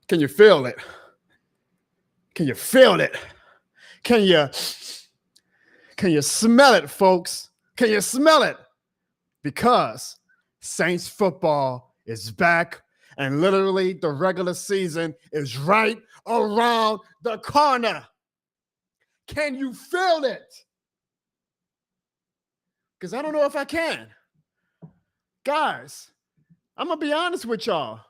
Can you feel it? Can you feel it? Can you smell it, folks? Can you smell it? Because Saints football is back, and literally the regular season is right around the corner. Can you feel it? Because I don't know if I can. Guys, I'm going to be honest with y'all.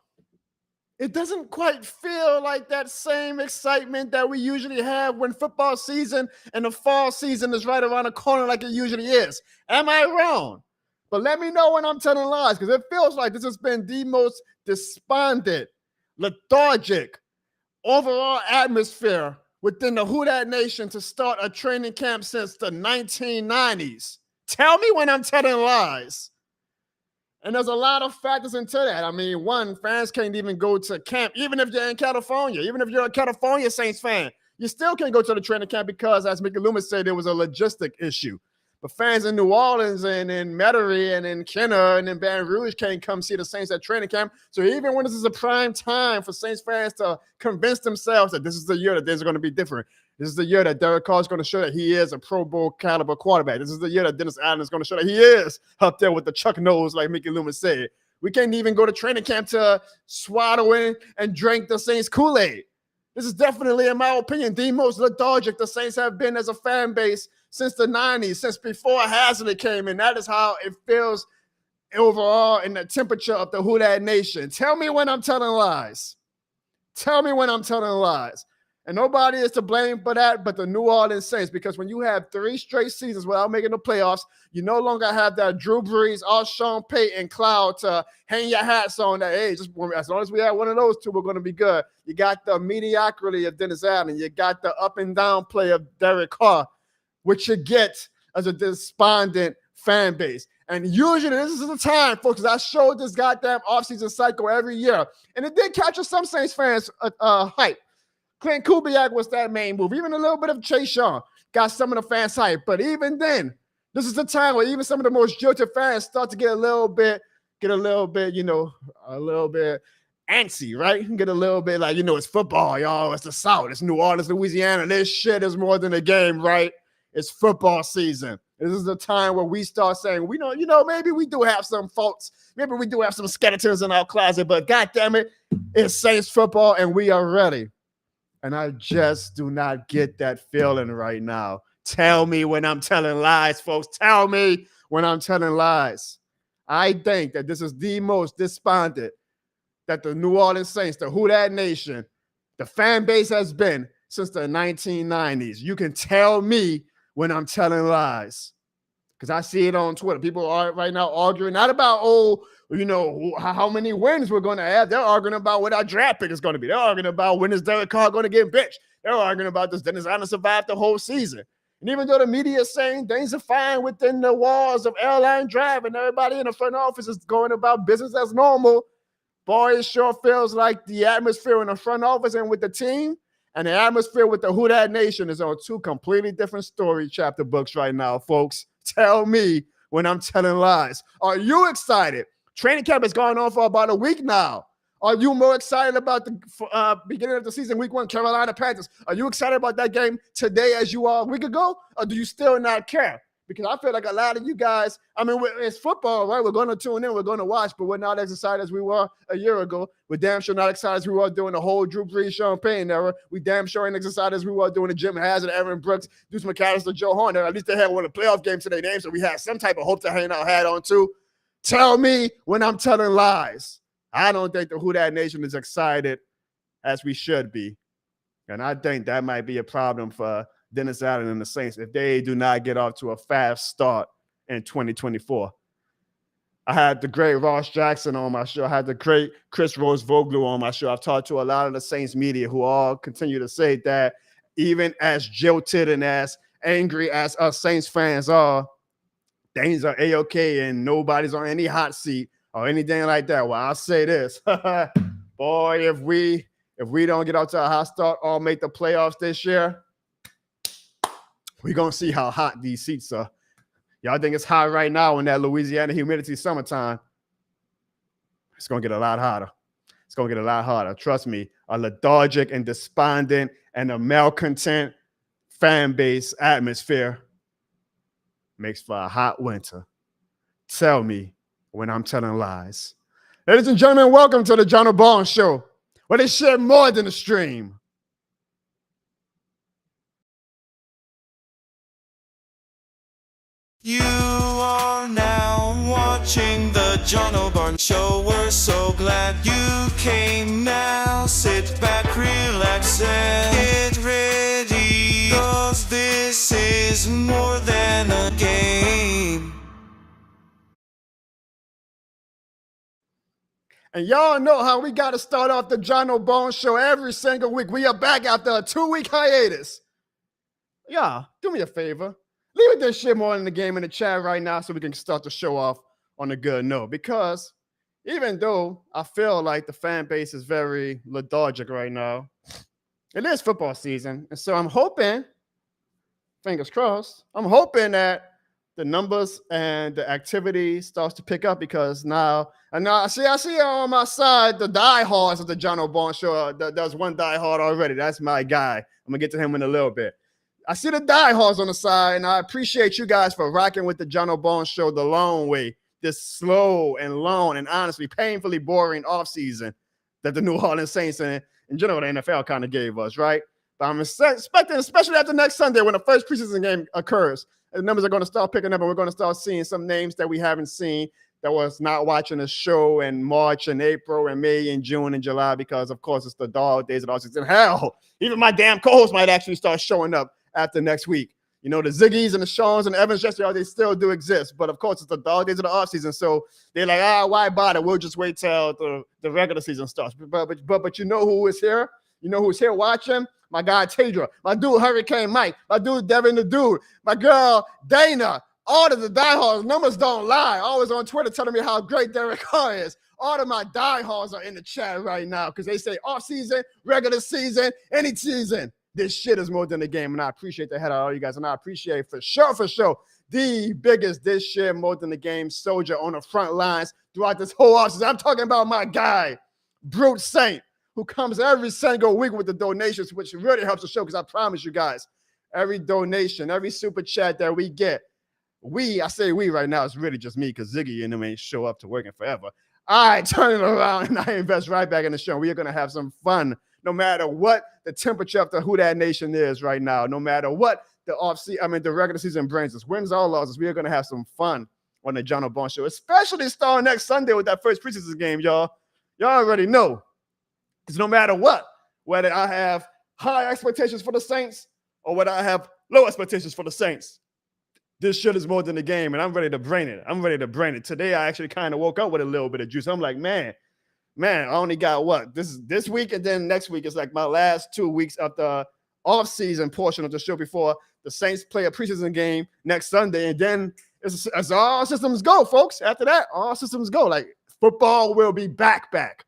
It doesn't quite feel like that same excitement that we usually have when football season and the fall season is right around the corner like it usually is. Am I wrong? But let me know when I'm telling lies, because it feels like this has been the most despondent, lethargic, overall atmosphere within the Who Dat Nation to start a training camp since the 1990s. Tell me when I'm telling lies. And there's a lot of factors into that. I mean, one, fans can't even go to camp, even if you're in California. Even if you're a California Saints fan, you still can't go to the training camp because, as Mickey Loomis said, there was a logistic issue. But fans in New Orleans and in Metairie and in Kenner and in Baton Rouge can't come see the Saints at training camp. So even when this is a prime time for Saints fans to convince themselves that this is the year that things are going to be different, this is the year that Derek Carr is going to show that he is a Pro Bowl caliber quarterback. This is the year that Dennis Allen is going to show that he is up there with the Chuck nose, like Mickey Loomis said. We can't even go to training camp to swaddle in and drink the Saints Kool-Aid. This is definitely, in my opinion, the most lethargic the Saints have been as a fan base since the 90s, since before Hazlitt came in. That is how it feels overall in the temperature of the Who Dat Nation. Tell me when I'm telling lies. Tell me when I'm telling lies. And nobody is to blame for that but the New Orleans Saints, because when you have 3 straight seasons without making the playoffs, you no longer have that Drew Brees or Sean Payton cloud to hang your hats on that, hey, just as long as we have one of those two, we're going to be good. You got the mediocrity of Dennis Allen. You got the up and down play of Derek Carr, which you get as a despondent fan base. And usually this is the time, folks, I showed this goddamn offseason cycle every year. And it did capture some Saints fans' hype. Clint Kubiak was that main move. Even a little bit of Chase Young got some of the fans hype. But even then, this is the time where even some of the most jilted fans start to get a little bit, a little bit antsy, right? Get a little bit like, it's football, y'all. It's the South. It's New Orleans, Louisiana. This shit is more than a game, right? It's football season. This is the time where we start saying, maybe we do have some faults. Maybe we do have some skeletons in our closet, but goddamn it, it's Saints football and we are ready. And I just do not get that feeling right now. Tell me when I'm telling lies, folks. Tell me when I'm telling lies. I think that this is the most despondent that the New Orleans Saints, the Who Dat Nation, the fan base has been since the 1990s. You can tell me when I'm telling lies, because I see it on Twitter. People are right now arguing not about, how many wins we're going to have. They're arguing about what our draft pick is going to be. They're arguing about when is Derek Carr going to get benched. They're arguing about this Dennis Allen survived the whole season. And even though the media is saying things are fine within the walls of Airline Drive and everybody in the front office is going about business as normal, boy, it sure feels like the atmosphere in the front office and with the team and the atmosphere with the Who Dat Nation is on 2 completely different story chapter books right now, folks. Tell me when I'm telling lies. Are you excited? Training camp has gone on for about a week now. Are you more excited about the beginning of the season, week 1, Carolina Panthers? Are you excited about that game today as you are a week ago? Or do you still not care? Because I feel like a lot of you guys, it's football, right? We're going to tune in, we're going to watch, but we're not as excited as we were a year ago. We're damn sure not excited as we were doing the whole Drew Brees, Sean Payton era. We damn sure ain't excited as we were doing the Jim Hazard, Aaron Brooks, Deuce McAllister, Joe Horner. At least they had one of the playoff games to their name, so we had some type of hope to hang our hat on too. Tell me when I'm telling lies. I don't think the Who Dat Nation is excited as we should be. And I think that might be a problem for Dennis Allen and the Saints if they do not get off to a fast start in 2024. I had the great Ross Jackson on my show. I had the great Chris Rose-Voglu on my show. I've talked to a lot of the Saints media who all continue to say that even as jilted and as angry as us Saints fans are, things are A-okay and nobody's on any hot seat or anything like that. Well, I'll say this. Boy, if we don't get out to a hot start or make the playoffs this year, we're going to see how hot these seats are. Y'all think it's hot right now in that Louisiana humidity summertime. It's going to get a lot hotter. It's going to get a lot harder. Trust me, a lethargic and despondent and a malcontent fan base atmosphere makes for a hot winter. Tell me when I'm telling lies. Ladies and gentlemen, welcome to the Jono Barnes Show, where they share more than a stream. You are now watching the Jono Barnes Show. We're so glad you came. Now sit back, relax, and get ready, 'cause this is more than a game. And y'all know how we got to start off the Jono Barnes Show every single week. We are back after a 2-week hiatus. Y'all, do me a favor. Leave with this shit more in the game in the chat right now so we can start the show off on a good note. Because even though I feel like the fan base is very lethargic right now, it is football season. And so I'm hoping, fingers crossed, I'm hoping that the numbers and the activity starts to pick up, because now I see on my side the diehards of the Jono Barnes Show. There's one diehard already. That's my guy. I'm going to get to him in a little bit. I see the diehards on the side, and I appreciate you guys for rocking with the Jono Barnes Show the long way, this slow and long and honestly painfully boring offseason that the New Orleans Saints and in general the NFL kind of gave us, right? But I'm expecting, especially after next Sunday when the first preseason game occurs, the numbers are going to start picking up, and we're going to start seeing some names that we haven't seen that was not watching the show in March and April and May and June and July, because, of course, it's the dog days of the offseason. Hell, even my damn co-host might actually start showing up after next week. You know, the Ziggies and the Shawns and the Evans, they still do exist. But, of course, it's the dog days of the offseason. So they're like, why bother? We'll just wait till the regular season starts. But you know who is here? You know who's here watching? My guy, Tadra. My dude, Hurricane Mike. My dude, Devin the Dude. My girl, Dana. All of the diehards. Numbers don't lie. Always on Twitter telling me how great Derek Carr is. All of my diehards are in the chat right now because they say off season, regular season, any season. This shit is more than a game, and I appreciate the head of all you guys, and I appreciate for sure, the biggest this shit more than the game soldier on the front lines throughout this whole offseason. I'm talking about my guy, Brute Saint, who comes every single week with the donations, which really helps the show, because I promise you guys, every donation, every super chat that we get, I say we right now, it's really just me, because Ziggy and them ain't show up to working forever. I turn it around and I invest right back in the show. We are going to have some fun, no matter what the temperature of the Who Dat Nation is right now, no matter what the regular season brings us, wins or losses, we are going to have some fun on the Jono Barnes Show, especially starting next Sunday with that first preseason game, y'all. Y'all already know. Because no matter what, whether I have high expectations for the Saints or whether I have low expectations for the Saints, this shit is more than a game, and I'm ready to brain it. Today, I actually kind of woke up with a little bit of juice. I'm like, man, I only got what? This week, and then next week is like my last 2 weeks of the off-season portion of the show before the Saints play a preseason game next Sunday, and then it's all systems go, folks. After that, all systems go. Like, football will be back.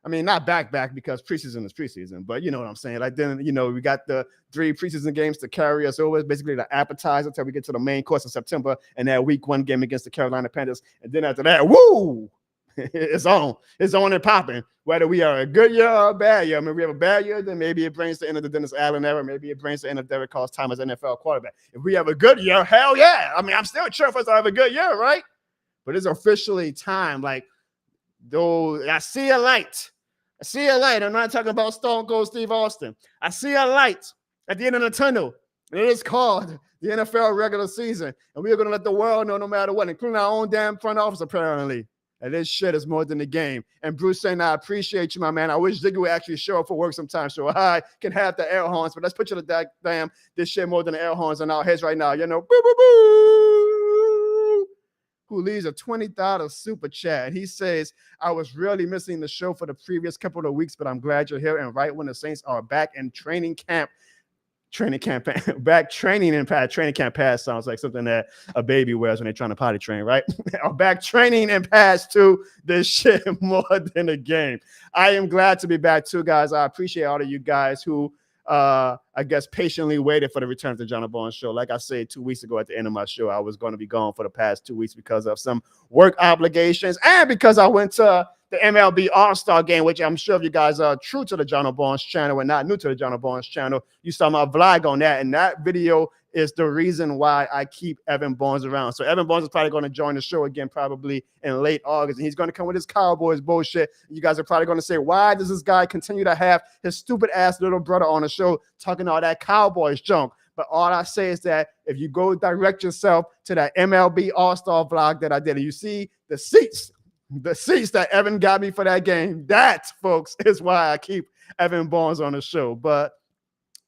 I mean, not back because preseason is preseason, but you know what I'm saying. Like, then, you know, we got the 3 preseason games to carry us over. It's basically the appetizer until we get to the main course in September and that week 1 game against the Carolina Panthers. And then after that, woo! It's on and popping. Whether we are a good year or a bad year. I mean, we have a bad year, then maybe it brings the end of the Dennis Allen era. Maybe it brings the end of Derek Carr's time as NFL quarterback. If we have a good year, hell yeah. I mean, I'm still cheering for us to have a good year, right? But it's officially time. Like, though, I see a light. I'm not talking about Stone Cold Steve Austin. I see a light at the end of the tunnel. It is called the NFL regular season. And we are going to let the world know no matter what, including our own damn front office, apparently. And this shit is more than a game. And Bruce saying, I appreciate you, my man. I wish Ziggy would actually show up for work sometime so I can have the air horns. But let's put you to damn this shit more than the air horns on our heads right now. You know, boo, boo, boo. Who leaves a $20 super chat. He says, I was really missing the show for the previous couple of weeks, but I'm glad you're here. And right when the Saints are back in training camp pass sounds like something that a baby wears when they're trying to potty train, right? Back training and pass to this shit more than a game. I am glad to be back too, guys. I appreciate all of you guys who I guess patiently waited for the return of the Jono Barnes Show. Like I said 2 weeks ago at the end of my show, I was going to be gone for the past 2 weeks because of some work obligations and because I went to the MLB All-Star game, which I'm sure if you guys are true to the Jono Barnes channel and not new to the Jono Barnes channel, you saw my vlog on that, and that video is the reason why I keep Evan Barnes around. So Evan Barnes is probably going to join the show again probably in late August, and he's going to come with his Cowboys bullshit. You guys are probably going to say, why does this guy continue to have his stupid ass little brother on the show talking all that Cowboys junk? But all I say is that if you go direct yourself to that MLB All-Star vlog that I did, and you see the seats that Evan got me for that game, that, folks, is why I keep Evan Barnes on the show. But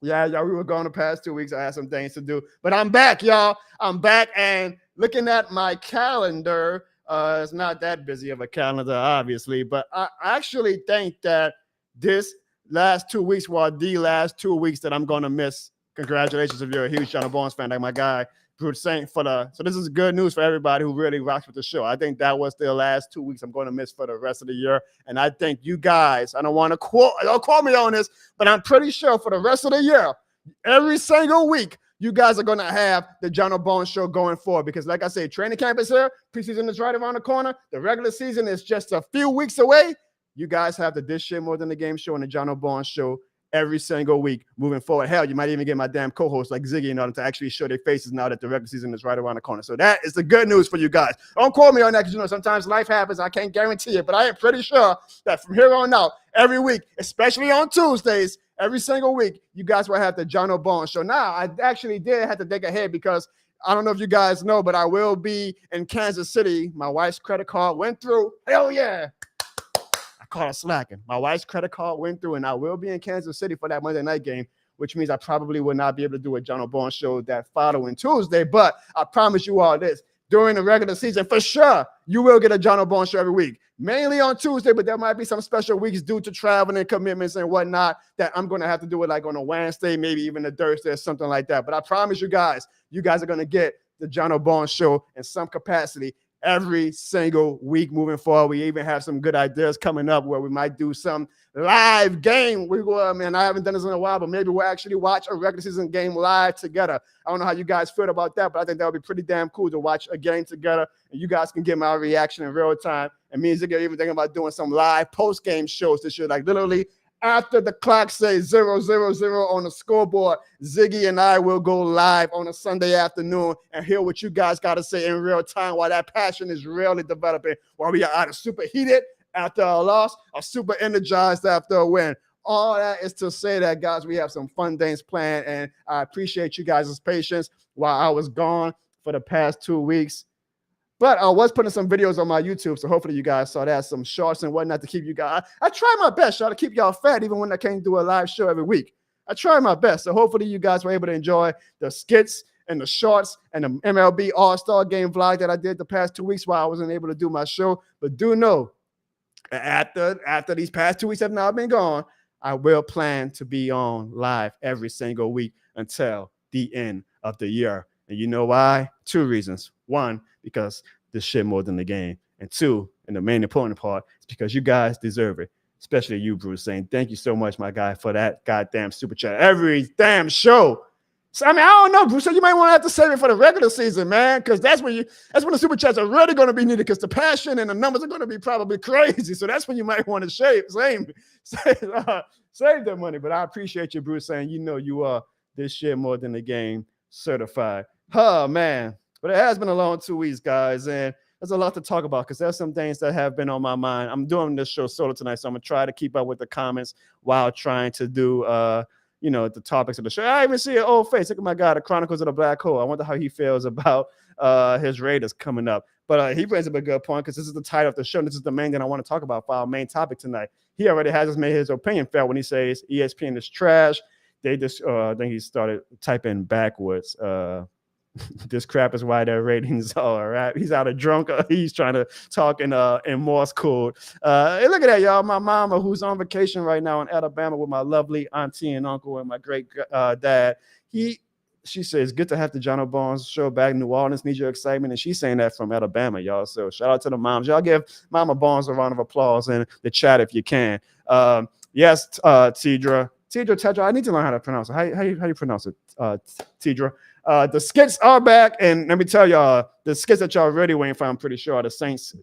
yeah, y'all, we were gone the past 2 weeks. I had some things to do, but I'm back, y'all. I'm back, and looking at my calendar, it's not that busy of a calendar, obviously, but I actually think that this last 2 weeks were the last 2 weeks that I'm going to miss. Congratulations if you're a huge Jono Barnes fan, like my guy, Bruce Saint, so this is good news for everybody who really rocks with the show. I think that was the last 2 weeks I'm going to miss for the rest of the year. And I think you guys, I don't want to don't quote me on this, but I'm pretty sure for the rest of the year, every single week, you guys are going to have the Jono Barnes show going forward. Because like I say, training camp is here. Preseason is right around the corner. The regular season is just a few weeks away. You guys have the This Shit More Than the Game show and the Jono Barnes show every single week moving forward. Hell, you might even get my damn co-host like Ziggy in order to actually show their faces now that the regular season is right around the corner. So that is the good news for you guys. Don't quote me on that because, sometimes life happens. I can't guarantee it, but I am pretty sure that from here on out, every week, especially on Tuesdays, every single week, you guys will have the Jono Barnes show. Now, I actually did have to think ahead because I don't know if you guys know, but I will be in Kansas City. My wife's credit card went through. Hell yeah. Caught her slacking. My wife's credit card went through, and I will be in Kansas City for that Monday night game, which means I probably will not be able to do a Jono Barnes show that following Tuesday. But I promise you all this, during the regular season, for sure, you will get a Jono Barnes show every week, mainly on Tuesday, but there might be some special weeks due to traveling and commitments and whatnot that I'm going to have to do it like on a Wednesday, maybe even a Thursday or something like that. But I promise you guys are going to get the Jono Barnes show in some capacity every single week moving forward. We even have some good ideas coming up where we might do some live game. I haven't done this in a while, but maybe we'll actually watch a regular season game live together. I don't know how you guys feel about that, but I think that would be pretty damn cool to watch a game together, and you guys can get my reaction in real time. And me and Ziggy are even thinking about doing some live post-game shows this year, like literally after the clock says 0-0-0 on the scoreboard, Ziggy and I will go live on a Sunday afternoon and hear what you guys got to say in real time while that passion is really developing, while we are either super heated after a loss or super energized after a win. All that is to say that, guys, we have some fun things planned, and I appreciate you guys' patience while I was gone for the past 2 weeks. But I was putting some videos on my YouTube, so hopefully you guys saw that, some shorts and whatnot to keep you guys. I try my best, y'all, to keep y'all fed even when I can't do a live show every week. I try my best, so hopefully you guys were able to enjoy the skits and the shorts and the MLB All-Star Game vlog that I did the past 2 weeks while I wasn't able to do my show. But do know, after these past 2 weeks have now been gone, I will plan to be on live every single week until the end of the year. And you know why? 2 reasons. 1, because this shit more than the game. And 2, and the main important part, is because you guys deserve it. Especially you, Bruce, saying thank you so much, my guy, for that goddamn super chat every damn show. So, I don't know, Bruce. So you might want to have to save it for the regular season, man, because that's when the super chats are really going to be needed, because the passion and the numbers are going to be probably crazy. So that's when you might want to save that money. But I appreciate you, Bruce, saying you are this shit more than the game certified. Oh, man. But it has been a long 2 weeks, guys, and there's a lot to talk about because there's some things that have been on my mind. I'm doing this show solo tonight, so I'm going to try to keep up with the comments while trying to do, the topics of the show. I even see an old face. Look at my guy, the Chronicles of the Black Hole. I wonder how he feels about his Raiders coming up. But he brings up a good point because this is the title of the show. And this is the main thing I want to talk about for our main topic tonight. He already has made his opinion felt when he says ESPN is trash. They just, I think he started typing backwards. This crap is why their ratings are right. He's out of drunk. He's trying to talk in Morse code. Hey, look at that, y'all. My mama, who's on vacation right now in Alabama with my lovely auntie and uncle and my great dad. She says, good to have the Jono Barnes show back in New Orleans. Need your excitement. And she's saying that from Alabama, y'all. So shout out to the moms. Y'all give Mama Barnes a round of applause in the chat if you can. Yes, Tidra. I need to learn how to pronounce it. How you pronounce it, Tidra? The skits are back, and let me tell y'all, the skits that y'all really waiting for, I'm pretty sure, are the Saints.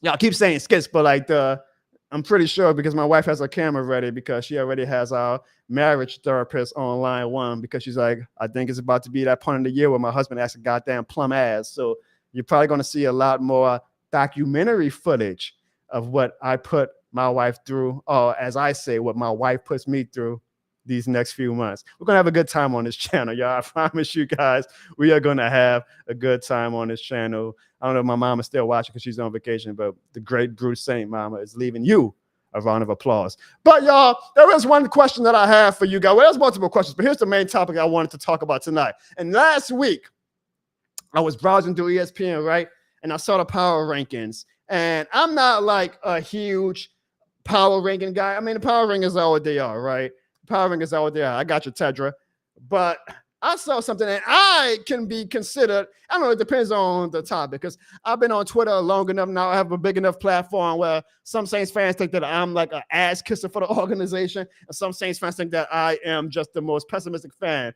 Y'all keep saying skits, but like I'm pretty sure because my wife has her camera ready because she already has our marriage therapist on line one because she's like, I think it's about to be that point of the year where my husband asks a goddamn plum ass. So you're probably going to see a lot more documentary footage of what I put my wife through, or as I say, what my wife puts me through these next few months. We're going to have a good time on this channel, y'all. I promise you guys, we are going to have a good time on this channel. I don't know if my mom is still watching because she's on vacation, but the great Bruce Saint mama is leaving you a round of applause. But y'all, there is one question that I have for you guys. Well, there's multiple questions, but here's the main topic I wanted to talk about tonight. And last week, I was browsing through ESPN, right? And I saw the power rankings. And I'm not like a huge power ranking guy. I mean, the power rankings are what they are, right? Power rankings are what they are. I got you, Tedra. But I saw something and I can be considered, I don't know, it depends on the topic because I've been on Twitter long enough now. I have a big enough platform where some Saints fans think that I'm like an ass kisser for the organization. And some Saints fans think that I am just the most pessimistic fan.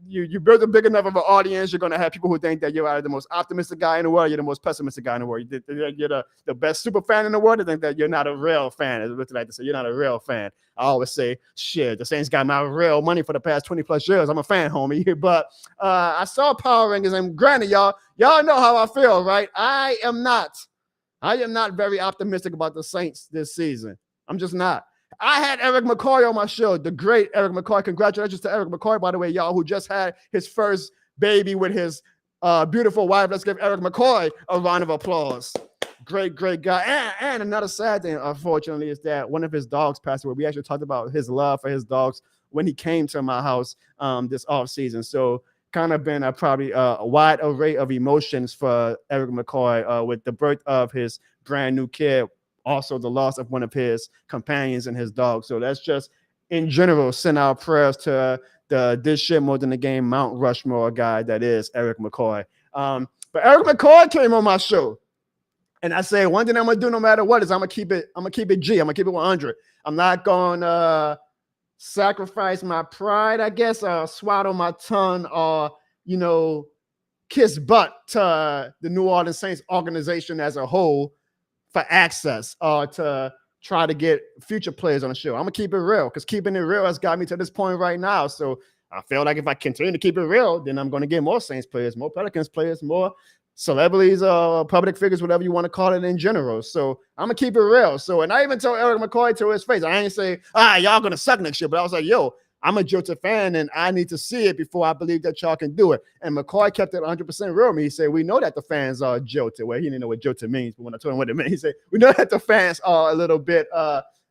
You build a big enough of an audience, you're going to have people who think that you're either the most optimistic guy in the world, you're the most pessimistic guy in the world. You're the best super fan in the world. They think that you're not a real fan. As I like to say, you're not a real fan. I always say, shit, the Saints got my real money for the past 20 plus years. I'm a fan, homie. But I saw power rankings, and granted, y'all know how I feel, right? I am not very optimistic about the Saints this season. I'm just not. I had Eric McCoy on my show, the great Eric McCoy. Congratulations to Eric McCoy, by the way, y'all, who just had his first baby with his beautiful wife. Let's give Eric McCoy a round of applause. Great guy. And another sad thing, unfortunately, is that one of his dogs passed away. We actually talked about his love for his dogs when he came to my house this offseason. So kind of been probably a wide array of emotions for Eric McCoy with the birth of his brand new kid. Also the loss of one of his companions and his dog. So that's just in general, send our prayers to the this shit more than the game Mount Rushmore guy that is Eric McCoy. But Eric McCoy came on my show. And I say one thing I'm gonna do no matter what is I'm gonna keep it G. I'm gonna keep it 100. I'm not gonna sacrifice my pride, I guess, or swaddle my tongue or kiss butt to the New Orleans Saints organization as a whole for access or to try to get future players on the show. I'm going to keep it real because keeping it real has got me to this point right now. So I feel like if I continue to keep it real, then I'm going to get more Saints players, more Pelicans players, more celebrities, public figures, whatever you want to call it in general. So I'm going to keep it real. So, and I even told Eric McCoy to his face, I ain't say, y'all going to suck next year, but I was like, yo, I'm a Jota fan and I need to see it before I believe that y'all can do it. And McCoy kept it 100% real with me. He said, we know that the fans are Jota. Well, he didn't know what Jota means, but when I told him what it meant, he said, we know that the fans are a little bit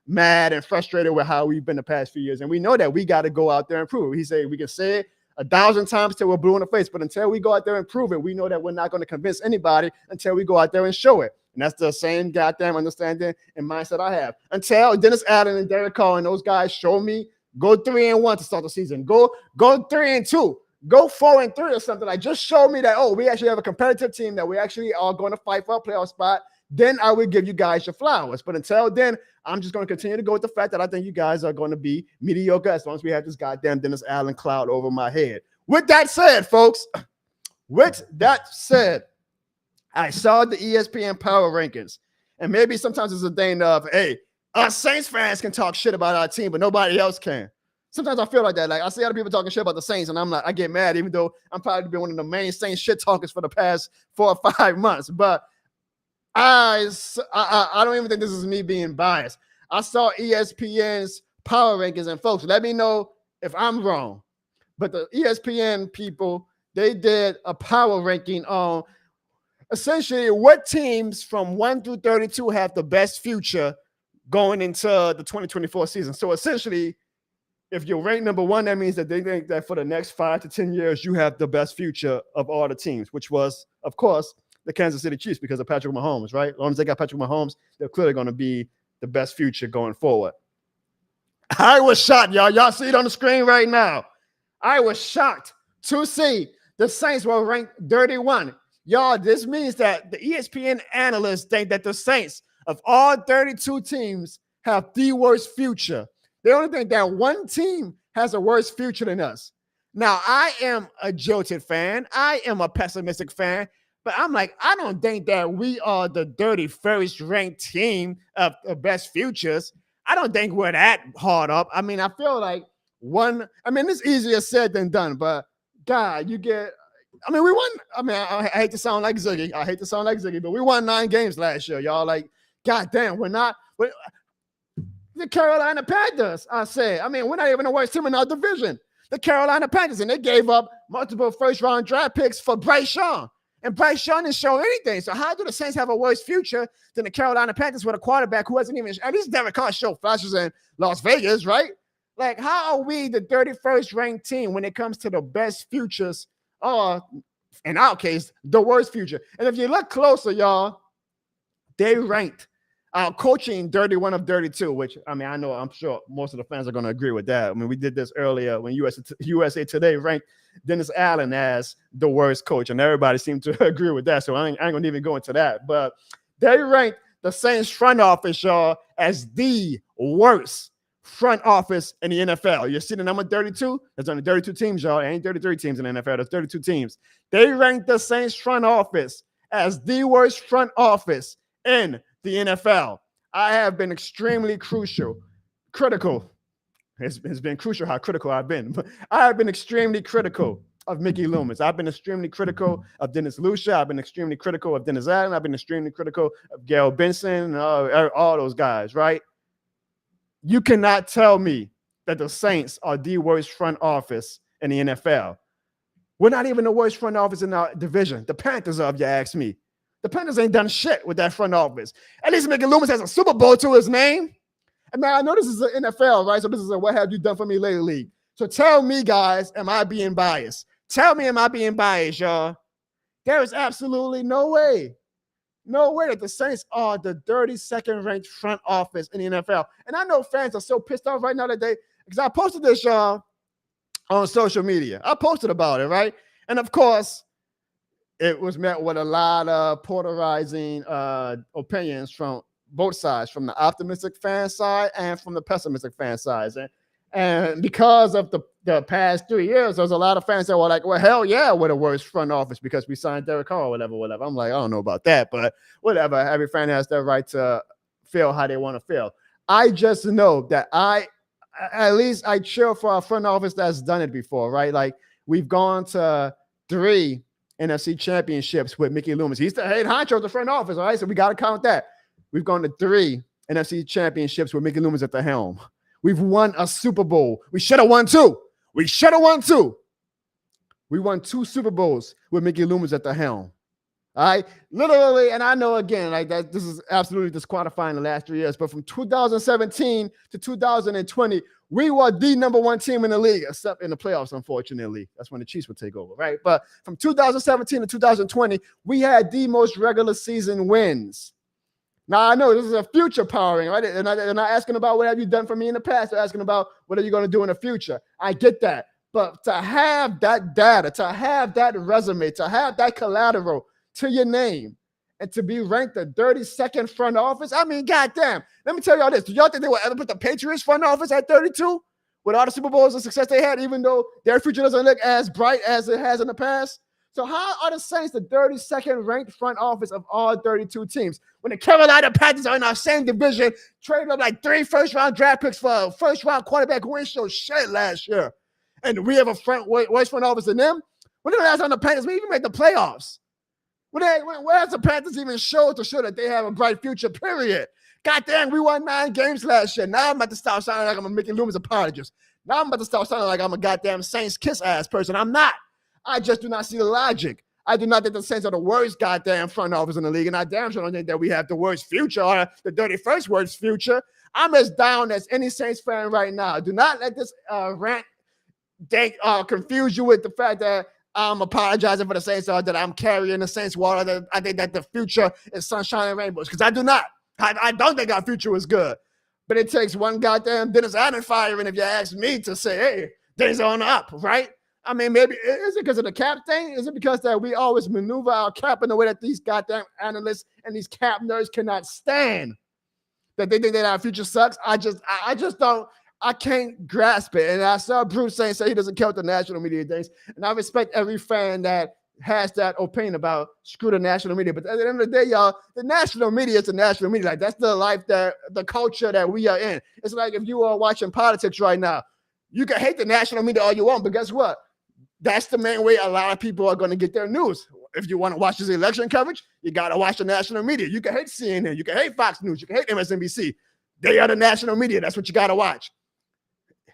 mad and frustrated with how we've been the past few years. And we know that we got to go out there and prove it. He said, we can say it 1,000 times till we're blue in the face, but until we go out there and prove it, we know that we're not going to convince anybody until we go out there and show it. And that's the same goddamn understanding and mindset I have. Until Dennis Allen and Derek Carr and those guys show me go 3-1 to start the season. Go 3-2. Go 4-3 or something. Like just show me that, we actually have a competitive team that we actually are going to fight for a playoff spot. Then I will give you guys your flowers. But until then, I'm just going to continue to go with the fact that I think you guys are going to be mediocre as long as we have this goddamn Dennis Allen cloud over my head. With that said, folks, I saw the ESPN power rankings. And maybe sometimes it's a thing of, hey, us Saints fans can talk shit about our team, but nobody else can. Sometimes I feel like that. Like I see other people talking shit about the Saints, and I'm like, I get mad, even though I'm probably been one of the main Saints shit talkers for the past 4 or 5 months. But I don't even think this is me being biased. I saw ESPN's power rankings, and folks, let me know if I'm wrong. But the ESPN people, they did a power ranking on essentially what teams from 1 through 32 have the best future going into the 2024 season. So essentially, if you're ranked number 1, that means that they think that for the next 5 to 10 years, you have the best future of all the teams, which was, of course, the Kansas City Chiefs because of Patrick Mahomes, right? As long as they got Patrick Mahomes, they're clearly going to be the best future going forward. I was shocked, y'all. Y'all see it on the screen right now. I was shocked to see the Saints were ranked 31. Y'all, this means that the ESPN analysts think that the Saints of all 32 teams have the worst future. They only think that one team has a worse future than us. Now, I am a jilted fan. I am a pessimistic fan. But I'm like, I don't think that we are the 31st ranked team of the best futures. I don't think we're that hard up. I mean, I feel like it's easier said than done, but God, we won. I mean, I hate to sound like Ziggy. But we won 9 games last year, y'all. Like, God damn, the Carolina Panthers, we're not even the worst team in our division. The Carolina Panthers, and they gave up multiple first-round draft picks for Bryce Young. And Bryce Young didn't show anything. So how do the Saints have a worse future than the Carolina Panthers with a quarterback who hasn't even – at least Derek Carr showed flashes in Las Vegas, right? Like, how are we the 31st ranked team when it comes to the best futures or, in our case, the worst future? And if you look closer, y'all, they ranked coaching 31 of 32, which, I'm sure most of the fans are going to agree with that. I mean, we did this earlier when USA Today ranked Dennis Allen as the worst coach, and everybody seemed to agree with that. So I ain't going to even go into that. But they ranked the Saints front office, y'all, as the worst front office in the NFL. You see the number 32? There's only 32 teams, y'all. There ain't 33 teams in the NFL. There's 32 teams. They ranked the Saints front office as the worst front office in the NFL. I have been extremely critical. It's been crucial how critical I've been. But I have been extremely critical of Mickey Loomis. I've been extremely critical of Dennis Lucia. I've been extremely critical of Dennis Allen. I've been extremely critical of Gail Benson and all those guys, right? You cannot tell me that the Saints are the worst front office in the NFL. We're not even the worst front office in our division. The Panthers are, if you ask me. The Panthers ain't done shit with that front office. At least Mickey Loomis has a Super Bowl to his name. I know this is the NFL, right? So this is a what have you done for me lately league. So tell me, guys, am I being biased? Tell me, am I being biased, y'all? There is absolutely no way that the Saints are the 32nd ranked front office in the NFL. And I know fans are so pissed off right now because I posted this, y'all, on social media. I posted about it, right? And of course, it was met with a lot of polarizing opinions from both sides, from the optimistic fan side and from the pessimistic fan side. And because of the past 3 years, there's a lot of fans that were like, well, hell yeah, we're the worst front office because we signed Derek Carr or whatever. I'm like, I don't know about that, but whatever. Every fan has their right to feel how they want to feel. I just know that I cheer for a front office that's done it before, right? Like, we've gone to 3 NFC championships with Mickey Loomis. He's the head honcho of the front office, all right? So we got to count that. We've gone to 3 NFC championships with Mickey Loomis at the helm. We've won a Super Bowl. We should have won 2. We won 2 Super Bowls with Mickey Loomis at the helm. All right? Literally, and I know, again, like that, this is absolutely disqualifying the last 3 years, but from 2017 to 2020, we were the number 1 team in the league, except in the playoffs, unfortunately. That's when the Chiefs would take over, right? But from 2017 to 2020, we had the most regular season wins. Now, I know this is a future powering, right? And they're not asking about what have you done for me in the past. They're asking about what are you going to do in the future. I get that. But to have that data, to have that resume, to have that collateral to your name, and to be ranked the 32nd front office, goddamn. Let me tell y'all this. Do y'all think they will ever put the Patriots front office at 32? With all the Super Bowls and success they had, even though their future doesn't look as bright as it has in the past? So how are the Saints the 32nd ranked front office of all 32 teams when the Carolina Panthers are in our same division, trading up like 3 first-round draft picks for a first-round quarterback who ain't showed shit last year? And we have a worse front office than them? When did the last time the Panthers even made the playoffs? Where has the Panthers even showed to show that they have a bright future, period? Goddamn, we won 9 games last year. Now I'm about to start sounding like I'm a Mickey Loomis apologist. Now I'm about to start sounding like I'm a goddamn Saints kiss-ass person. I'm not. I just do not see the logic. I do not think the Saints are the worst goddamn front office in the league, and I damn sure don't think that we have the worst future or the 31st worst future. I'm as down as any Saints fan right now. Do not let this rant confuse you with the fact that I'm apologizing for the Saints or that I'm carrying the Saints water. That I think that the future is sunshine and rainbows, because I do not. I don't think our future is good. But it takes one goddamn Dennis Allen firing, if you ask me, to say, hey, things are on the up, right? Maybe is it because of the cap thing? Is it because that we always maneuver our cap in the way that these goddamn analysts and these cap nerds cannot stand? That they think that our future sucks? I just don't. I can't grasp it. And I saw Bruce say he doesn't care what the national media thinks. And I respect every fan that has that opinion about screw the national media. But at the end of the day, y'all, the national media is the national media. Like, that's the life, that the culture that we are in. It's like if you are watching politics right now, you can hate the national media all you want, but guess what? That's the main way a lot of people are going to get their news. If you want to watch this election coverage, you got to watch the national media. You can hate CNN, you can hate Fox News, you can hate MSNBC. They are the national media. That's what you got to watch.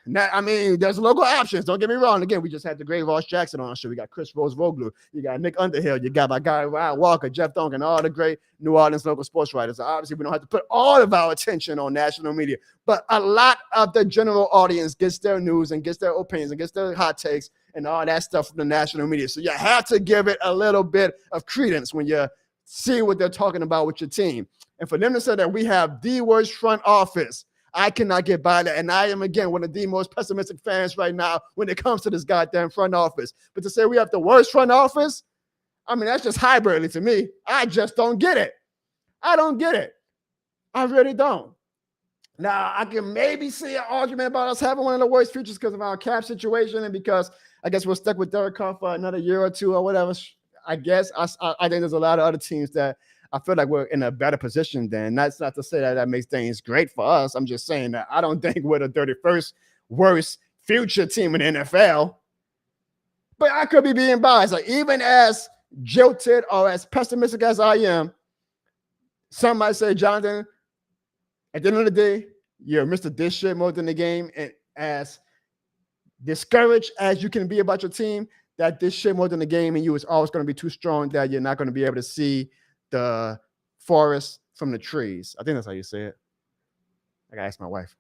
Now, I mean, there's local options. Don't get me wrong. Again, we just had the great Ross Jackson on our show. We got Chris Rose-Voglu. You got Nick Underhill. You got my guy Ryan Walker, Jeff Duncan, all the great New Orleans local sports writers. So obviously, we don't have to put all of our attention on national media, but a lot of the general audience gets their news and gets their opinions and gets their hot takes and all that stuff from the national media. So you have to give it a little bit of credence when you see what they're talking about with your team. And for them to say that we have the worst front office, I cannot get by that. And I am, again, one of the most pessimistic fans right now when it comes to this goddamn front office. But to say we have the worst front office, I mean, that's just hyperbole to me. I just don't get it. I don't get it. I really don't. Now, I can maybe see an argument about us having one of the worst futures because of our cap situation and because I guess we're stuck with Derek Carr for another year or two or whatever. I guess I think there's a lot of other teams that I feel like we're in a better position than. That's not to say that that makes things great for us. I'm just saying that I don't think we're the 31st worst future team in the NFL. But I could be being biased. Like, even as jilted or as pessimistic as I am, some might say, Jonathan, at the end of the day, you're Mr. This shit more than the game. And as discouraged as you can be about your team, that this shit more than the game and you is always going to be too strong that you're not going to be able to see the forest from the trees. I think that's how you say it. I gotta ask my wife.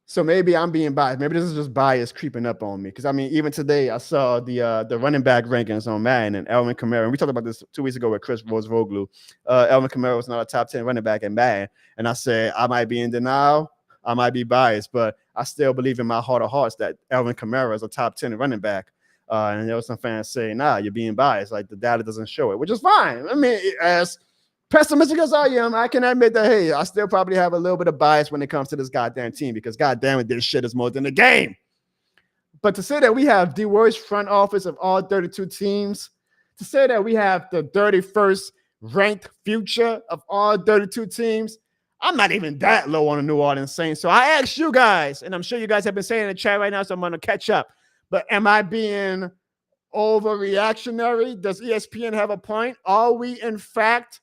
So maybe I'm being biased. Maybe this is just bias creeping up on me. Because I mean, even today I saw the running back rankings on Madden and Alvin Kamara. And we talked about this 2 weeks ago with Chris Rose-Voglu. Alvin Kamara was not a top 10 running back in Madden. And I said I might be in denial. I might be biased, but I still believe in my heart of hearts that Alvin Kamara is a top 10 running back. And there was some fans saying, nah, you're being biased. Like, the data doesn't show it, which is fine. I mean, as pessimistic as I am, I can admit that, hey, I still probably have a little bit of bias when it comes to this goddamn team because, goddamn it, this shit is more than the game. But to say that we have the worst front office of all 32 teams, to say that we have the 31st ranked future of all 32 teams, I'm not even that low on the New Orleans Saints. So I asked you guys, and I'm sure you guys have been saying in the chat right now, so I'm going to catch up. But am I being overreactionary? Does ESPN have a point? Are we, in fact,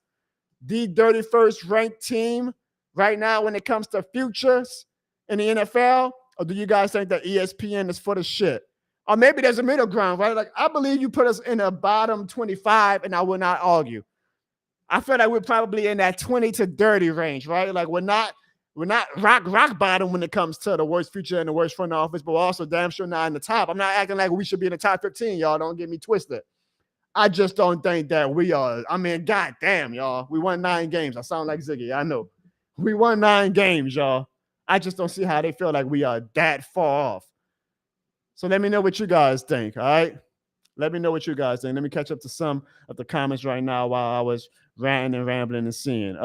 the 31st ranked team right now when it comes to futures in the NFL? Or do you guys think that ESPN is for the shit? Or maybe there's a middle ground, right? Like, I believe you put us in a bottom 25, and I will not argue. I feel like we're probably in that 20 to 30 range, right? Like, we're not rock bottom when it comes to the worst future and the worst front office, but we're also damn sure not in the top. I'm not acting like we should be in the top 15, y'all. Don't get me twisted. I just don't think that we are. I mean, goddamn, y'all. We won 9 games. I sound like Ziggy. I know. We won 9 games, y'all. I just don't see how they feel like we are that far off. So let me know what you guys think, all right? Let me know what you guys think. Let me catch up to some of the comments right now while I was ranting and rambling and seeing.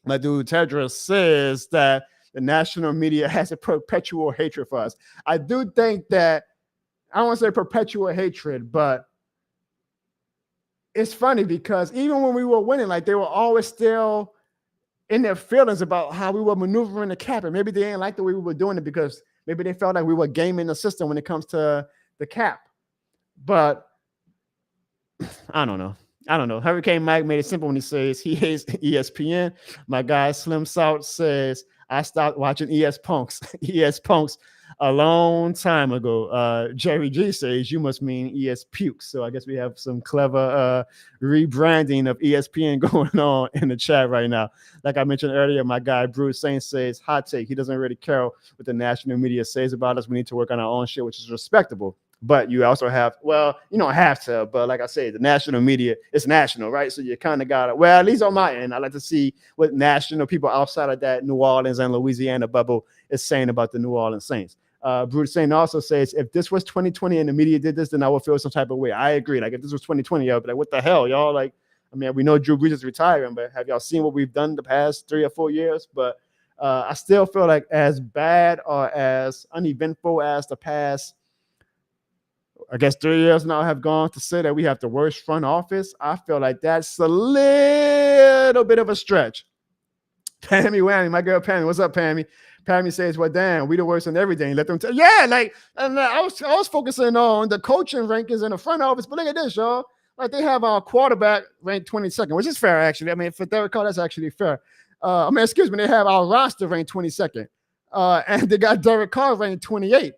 My dude Tedros says that the national media has a perpetual hatred for us. I do think that, I don't want to say perpetual hatred, but it's funny because even when we were winning, like, they were always still in their feelings about how we were maneuvering the cap. And maybe they didn't like the way we were doing it because maybe they felt like we were gaming the system when it comes to the cap. But I don't know. Hurricane Mike made it simple when he says he hates ESPN. My guy Slim Salt says, I stopped watching ES Punks a long time ago. Jerry G says, you must mean ES Pukes. So I guess we have some clever rebranding of ESPN going on in the chat right now. Like I mentioned earlier, my guy Bruce Saint says, hot take. He doesn't really care what the national media says about us. We need to work on our own shit, which is respectable. But you also have, well, you don't have to, but like I said, the national media is national, right? So you kind of got to, well, at least on my end, I like to see what national people outside of that New Orleans and Louisiana bubble is saying about the New Orleans Saints. Bruce Saint also says, if this was 2020 and the media did this, then I would feel some type of way. I agree. Like, if this was 2020, I'd be like, what the hell, y'all? Like, I mean, we know Drew Brees is retiring, but have y'all seen what we've done the past 3 or 4 years? But I still feel like as bad or as uneventful as the past I guess 3 years now have gone to say that we have the worst front office. I feel like that's a little bit of a stretch. Pammy Whammy, my girl Pammy. What's up, Pammy? Pammy says, well, damn, we the worst in everything. Let them tell. Yeah, like, and I was focusing on the coaching rankings in the front office, but look at this, y'all. Like, they have our quarterback ranked 22nd, which is fair, actually. I mean, for Derek Carr, that's actually fair. They have our roster ranked 22nd. And they got Derek Carr ranked 28.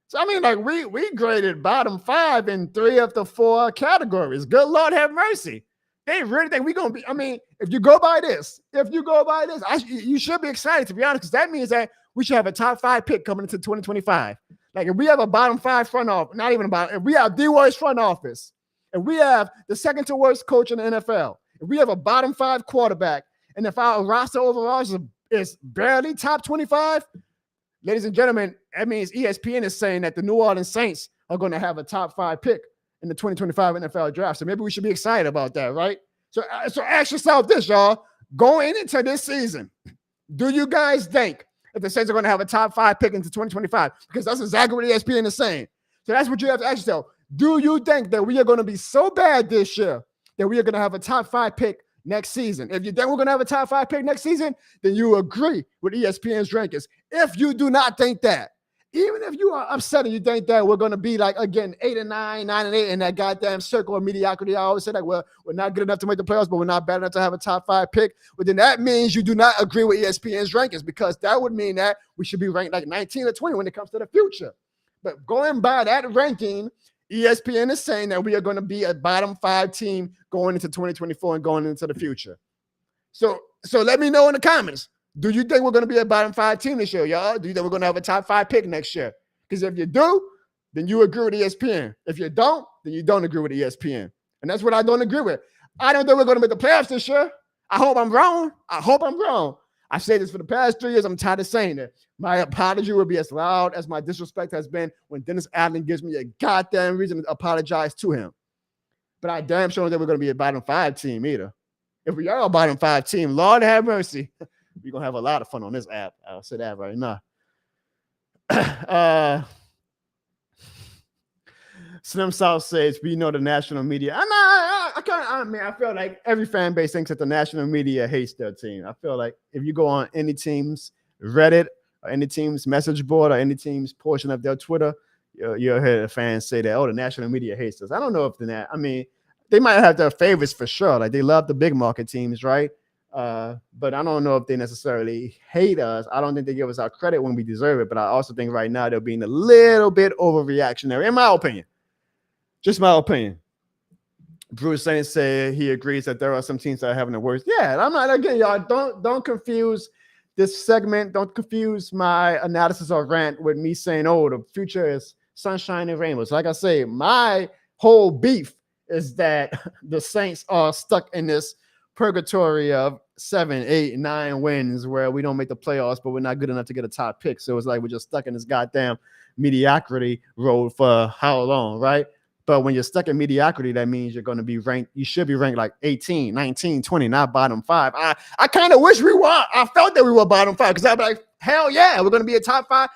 So, I mean, like, we graded bottom 5 in 3 of the 4 categories. Good Lord have mercy. They really think we're going to be, I mean, if you go by this, you should be excited, to be honest, because that means that we should have a top 5 pick coming into 2025. Like, if we have a bottom 5 front office, not even about, if we have the worst front office, if we have the second to worst coach in the NFL, if we have a bottom 5 quarterback, and if our roster overall is barely top 25, ladies and gentlemen, that means ESPN is saying that the New Orleans Saints are going to have a top 5 pick in the 2025 NFL draft. So maybe we should be excited about that, right? So ask yourself this, y'all. Going into this season, do you guys think that the Saints are going to have a top 5 pick into 2025? Because that's exactly what ESPN is saying. So that's what you have to ask yourself. Do you think that we are going to be so bad this year that we are going to have a top 5 pick next season? If you think we're going to have a top 5 pick next season, then you agree with ESPN's rankings. If you do not think that, even if you are upset and you think that we're going to be like, again, 8 and 9, 9 and 8 in that goddamn circle of mediocrity, I always say that we're not good enough to make the playoffs, but we're not bad enough to have a top 5 pick. But then that means you do not agree with ESPN's rankings, because that would mean that we should be ranked like 19 or 20 when it comes to the future. But going by that ranking, ESPN is saying that we are going to be a bottom 5 team going into 2024 and going into the future. So let me know in the comments. Do you think we're going to be a bottom 5 team this year, y'all? Do you think we're going to have a top 5 pick next year? Because if you do, then you agree with ESPN. If you don't, then you don't agree with ESPN. And that's what I don't agree with. I don't think we're going to make the playoffs this year. I hope I'm wrong. I've said this for the past 3 years. I'm tired of saying it. My apology will be as loud as my disrespect has been when Dennis Allen gives me a goddamn reason to apologize to him. But I damn sure don't think we're going to be a bottom 5 team either. If we are a bottom 5 team, Lord have mercy, we're going to have a lot of fun on this app. I'll say that right now. Slim South says, we know the national media. I feel like every fan base thinks that the national media hates their team. I feel like if you go on any team's Reddit or any team's message board or any team's portion of their Twitter, you'll hear the fans say that, oh, the national media hates us. I don't know if they might have their favorites for sure. Like, they love the big market teams, right? But I don't know if they necessarily hate us. I don't think they give us our credit when we deserve it. But I also think right now they're being a little bit overreactionary, in my opinion. Just my opinion. Bruce Saint said he agrees that there are some teams that are having the worst. Yeah, I'm not, again, y'all, don't confuse this segment. Don't confuse my analysis or rant with me saying, oh, the future is sunshine and rainbows. Like I say, my whole beef is that the Saints are stuck in this purgatory of 7, 8, 9 wins where we don't make the playoffs, but we're not good enough to get a top pick. So it's like we're just stuck in this goddamn mediocrity road for how long, right? But when you're stuck in mediocrity, that means you're going to be ranked. You should be ranked like 18, 19, 20, not bottom 5. I kind of wish we were. I felt that we were bottom 5 because I'd be like, hell yeah, we're going to be a top 5.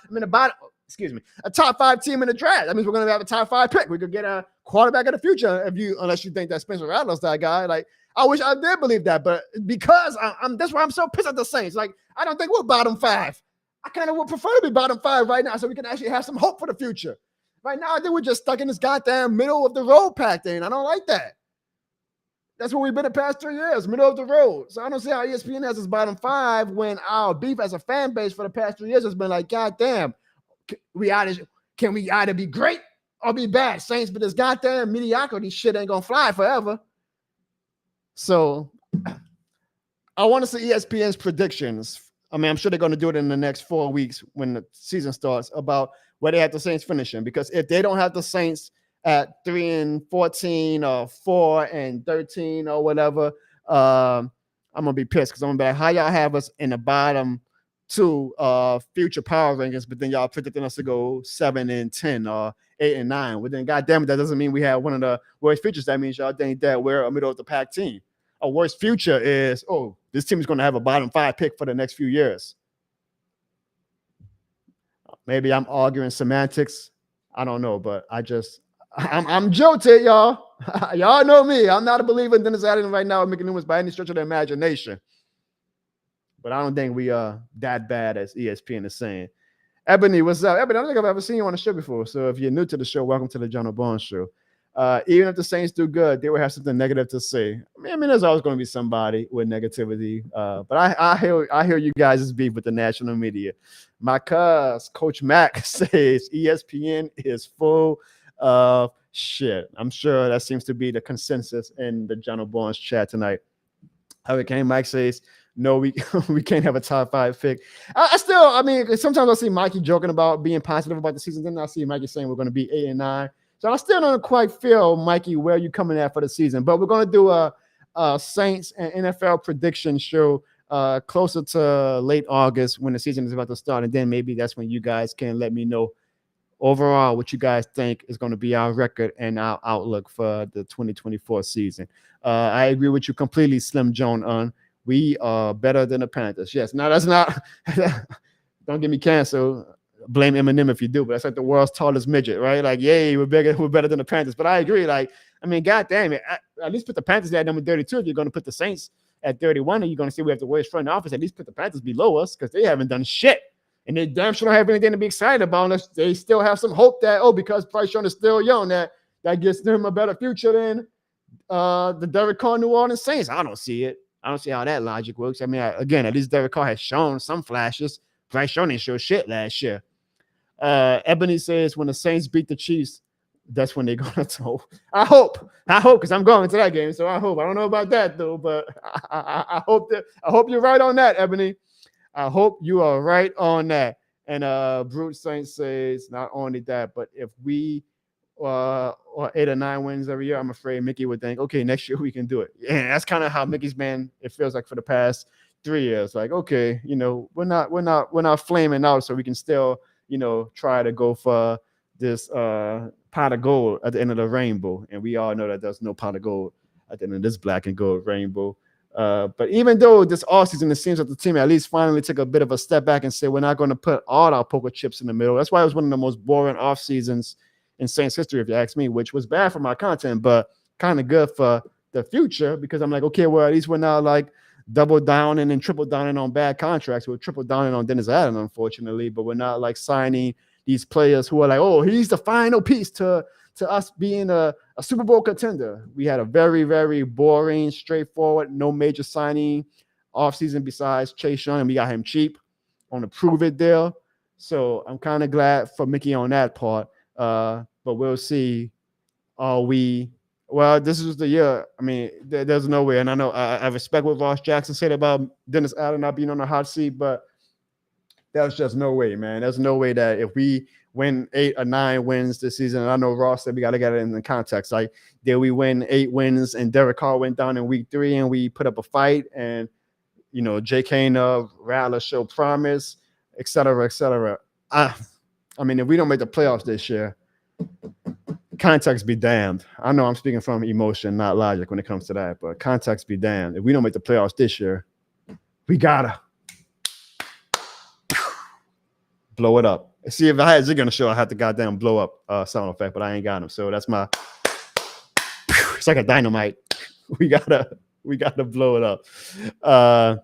A top 5 team in the draft. That means we're going to have a top 5 pick. We could get a quarterback of the future unless you think that Spencer Rattler's that guy. Like, I wish I did believe that, but because that's why I'm so pissed at the Saints. Like, I don't think we're bottom 5. I kind of would prefer to be bottom 5 right now so we can actually have some hope for the future. Right now, I think we're just stuck in this goddamn middle of the road pack thing. I don't like that. That's where we've been the past 3 years, middle of the road. So I don't see how ESPN has us bottom 5 when our beef as a fan base for the past 3 years has been like, goddamn, can we either be great or be bad? Saints, but this goddamn mediocrity shit ain't gonna fly forever. So I want to see ESPN's predictions. I mean, I'm sure they're going to do it in the next 4 weeks when the season starts about where they have the Saints finishing. Because if they don't have the Saints at 3-14 or 4-13 or whatever, I'm going to be pissed because I'm going to be like, how y'all have us in the bottom 2 future power rankings, but then y'all predicting us to go 7-10 or 8-9. Well, then, goddamn it, that doesn't mean we have one of the worst futures. That means y'all think that we're a middle of the pack team. A worst future is, oh, this team is going to have a bottom 5 pick for the next few years. Maybe I'm arguing semantics. I don't know, but I'm jilted, y'all. Y'all know me. I'm not a believer in Dennis Allen right now, making news by any stretch of the imagination. But I don't think we are that bad as ESPN is saying. Ebony, what's up? Ebony, I don't think I've ever seen you on the show before. So if you're new to the show, welcome to the Jono Barnes Show. Even if the Saints do good, they will have something negative to say. I mean, there's always going to be somebody with negativity. But I hear you guys' beef with the national media. My Coach Mac says ESPN is full of shit. I'm sure that seems to be the consensus in the Jono Barnes chat tonight. Hurricane Mike says, no, we can't have a top 5 pick. I mean, sometimes I see Mikey joking about being positive about the season. Then I see Mikey saying we're going to be 8 and 9. So I still don't quite feel, Mikey, where you coming at for the season. But we're going to do a Saints and NFL prediction show closer to late August when the season is about to start. And then maybe that's when you guys can let me know overall what you guys think is going to be our record and our outlook for the 2024 season. I agree with you completely, Slim Joan on. We are better than the Panthers. Yes. Now, that's not – don't get me canceled. Blame Eminem if you do, but that's like the world's tallest midget, right? Like, yay, we're better than the Panthers. But I agree. Like, I mean, God damn it. At least put the Panthers at number 32. If you're going to put the Saints at 31, and you're going to see we have the worst front office, at least put the Panthers below us because they haven't done shit. And they damn sure don't have anything to be excited about unless they still have some hope that, because Bryce Young is still young, that gives them a better future than the Derek Carr New Orleans Saints. I don't see it. I don't see how that logic works. I mean, again, at least Derek Carr has shown some flashes. Bryce Young didn't show shit last year. Ebony says when the Saints beat the Chiefs, that's when they're gonna toe. I hope, because I'm going to that game. So I hope. I don't know about that though, but I hope you're right on that, Ebony. I hope you are right on that. And Brute Saint says not only that, but if we or 8 or 9 wins every year, I'm afraid Mickey would think, okay, next year we can do it. Yeah, that's kind of how Mickey's been. It feels like for the past 3 years. Like, okay, we're not flaming out, so we can still, try to go for this pot of gold at the end of the rainbow. And we all know that there's no pot of gold at the end of this black and gold rainbow. But even though this offseason, it seems that the team at least finally took a bit of a step back and said we're not going to put all our poker chips in the middle. That's why it was one of the most boring off seasons in Saints history, if you ask me, which was bad for my content, but kind of good for the future because I'm like, okay, well, at least we're not like double down and then triple downing on bad contracts. We're triple downing on Dennis Allen, unfortunately, but we're not like signing these players who are like, oh, he's the final piece to us being a Super Bowl contender. We had a very, very boring, straightforward, no major signing offseason besides Chase Young, and we got him cheap on a prove-it deal. So I'm kind of glad for Mickey on that part. But we'll see. This is the year. I mean, there's no way. And I know I respect what Ross Jackson said about Dennis Allen not being on the hot seat, but there's just no way, man. There's no way that if we win 8 or 9 wins this season, and I know Ross said we got to get it in the context. Like, did we win 8 wins and Derek Carr went down in week 3 and we put up a fight and, J.K. Rattler showed promise, et cetera, et cetera. I mean, if we don't make the playoffs this year, context be damned. I know I'm speaking from emotion, not logic when it comes to that, but context be damned. If we don't make the playoffs this year, we gotta blow it up. See, if I had Zig on the show, I had to goddamn blow up sound effect, but I ain't got him. So that's my it's like a dynamite. We gotta blow it up.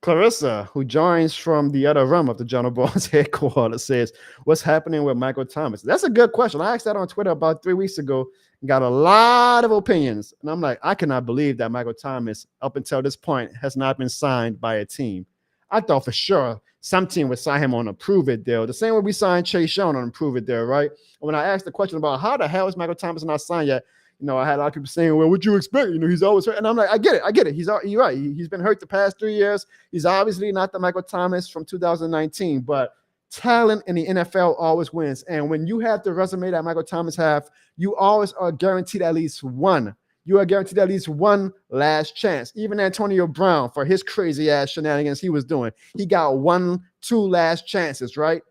Clarissa, who joins from the other room of the Jono Barnes headquarters, says, what's happening with Michael Thomas? That's a good question. I asked that on Twitter about 3 weeks ago and got a lot of opinions. And I'm like, I cannot believe that Michael Thomas, up until this point, has not been signed by a team. I thought for sure some team would sign him on a prove-it deal. The same way we signed Chase Young on a prove-it deal, right? And when I asked the question about how the hell is Michael Thomas not signed yet, I had a lot of people saying, well, what you expect? He's always hurt. And I'm like, I get it. You're right. He's been hurt the past 3 years. He's obviously not the Michael Thomas from 2019, but talent in the NFL always wins. And when you have the resume that Michael Thomas have, you always are guaranteed at least one. You are guaranteed at least one last chance. Even Antonio Brown, for his crazy ass shenanigans he was doing, he got 1-2 last chances, right?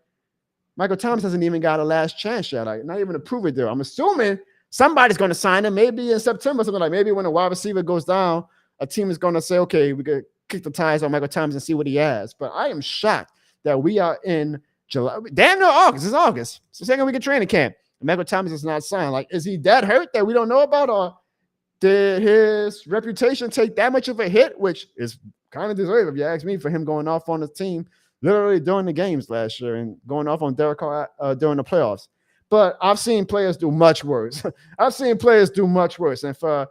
Michael Thomas hasn't even got a last chance yet. Like, not even to prove it there. I'm assuming somebody's going to sign him maybe in September, something like maybe when a wide receiver goes down, a team is going to say, okay, we could kick the tires on Michael Thomas and see what he has. But I am shocked that we are in July. Damn near August. It's August. It's the second week of training camp. Michael Thomas is not signed. Like, is he that hurt that we don't know about, or did his reputation take that much of a hit, which is kind of deserved, if you ask me, for him going off on the team literally during the games last year and going off on Derek Carr during the playoffs. But I've seen players do much worse. I've seen players do much worse. And for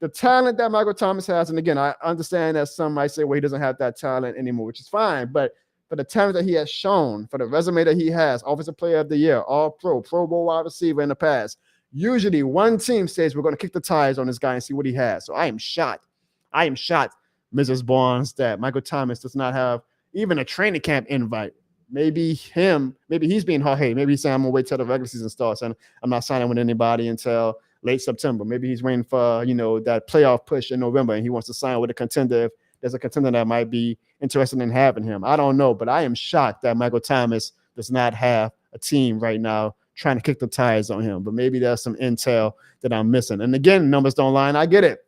the talent that Michael Thomas has, and again, I understand that some might say, well, he doesn't have that talent anymore, which is fine. But for the talent that he has shown, for the resume that he has, Offensive Player of the Year, All-Pro, Pro Bowl wide receiver in the past, usually one team says we're going to kick the tires on this guy and see what he has. So I am shocked. Mrs. Barnes, that Michael Thomas does not have even a training camp invite. Maybe he's being hard-headed. Maybe he's saying, I'm going to wait till the regular season starts and I'm not signing with anybody until late September. Maybe he's waiting for, that playoff push in November and he wants to sign with a contender if there's a contender that might be interested in having him. I don't know, but I am shocked that Michael Thomas does not have a team right now trying to kick the tires on him. But maybe there's some intel that I'm missing. And again, numbers don't lie. I get it.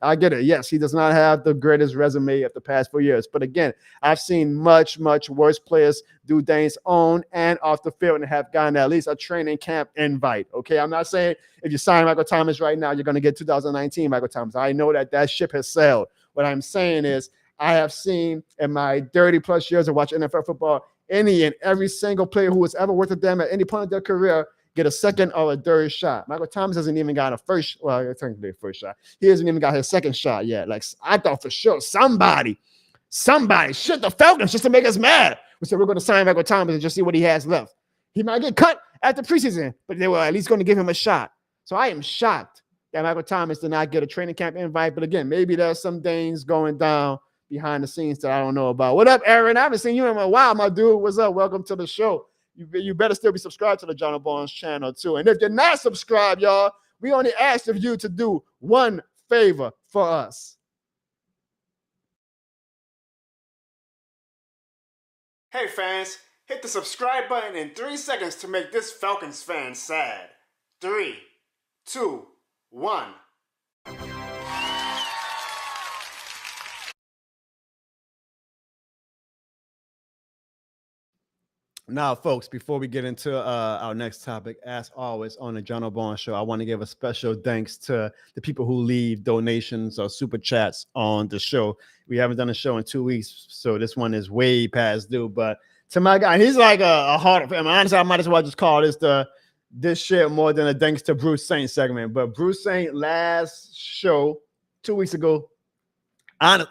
Yes, he does not have the greatest resume of the past 4 years. But again, I've seen much, much worse players do things on and off the field and have gotten at least a training camp invite. Okay, I'm not saying if you sign Michael Thomas right now, you're going to get 2019 Michael Thomas. I know that ship has sailed. What I'm saying is I have seen in my 30-plus years of watching NFL football, any and every single player who has ever worked with them at any point of their career get a second or a third shot. Michael Thomas hasn't even got a first shot. He hasn't even got his second shot yet. Like, I thought for sure somebody shit the Falcons just to make us mad. We said we're going to sign Michael Thomas and just see what he has left. He might get cut after preseason, but they were at least going to give him a shot. So I am shocked that Michael Thomas did not get a training camp invite. But again, maybe there's some things going down behind the scenes that I don't know about. What up, Aaron? I haven't seen you in a while, my dude. What's up? Welcome to the show. You better still be subscribed to the Jono Barnes channel too. And if you're not subscribed, y'all, we only ask of you to do one favor for us. Hey fans, hit the subscribe button in 3 seconds to make this Falcons fan sad. 3, 2, 1. Now, folks, before we get into our next topic, as always on the Jono Barnes Show, I want to give a special thanks to the people who leave donations or super chats on the show. We haven't done a show in 2 weeks, so this one is way past due. But to my guy, he's like a hard. Honestly, I might as well just call this shit more than a thanks to Bruce Saint segment. But Bruce Saint last show 2 weeks ago,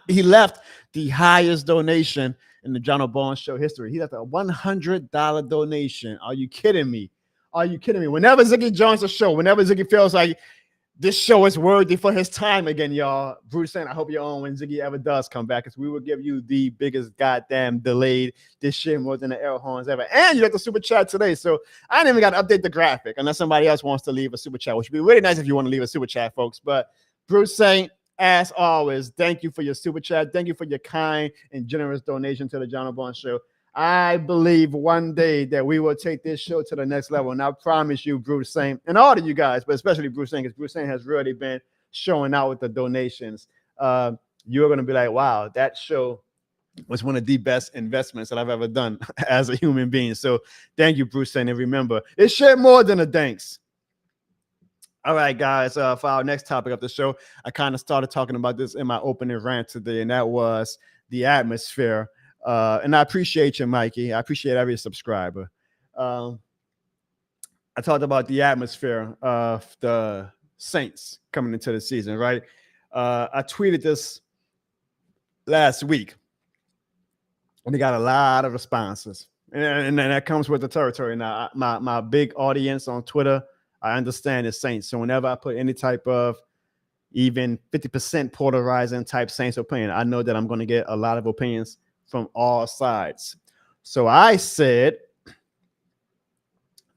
he left the highest donation in the Jono Barnes Show history. He left a $100 donation. Are you kidding me? Whenever Ziggy joins the show, whenever Ziggy feels like this show is worthy for his time again, y'all, Bruce Saint, I hope you're on when Ziggy ever does come back, because we will give you the biggest goddamn delayed this shit more than the air horns ever. And you got the super chat today, so I ain't even got to update the graphic unless somebody else wants to leave a super chat, which would be really nice if you want to leave a super chat, folks. But Bruce Saint, as always, thank you for your super chat. Thank you for your kind and generous donation to the Jono Barnes Show. I believe one day that we will take this show to the next level. And I promise you, Bruce Saint, and all of you guys, but especially Bruce Saint, because Bruce Saint has really been showing out with the donations. You're going to be like, wow, that show was one of the best investments that I've ever done as a human being. So thank you, Bruce Saint. And remember, it's shit more than a thanks. All right, guys, for our next topic of the show, I kind of started talking about this in my opening rant today, and that was the atmosphere. And I appreciate you, Mikey. I appreciate every subscriber. I talked about the atmosphere of the Saints coming into the season, right? I tweeted this last week, and they got a lot of responses. And that comes with the territory. Now, my big audience on Twitter, I understand the Saints. So whenever I put any type of even 50% polarizing type Saints opinion, I know that I'm going to get a lot of opinions from all sides. So I said,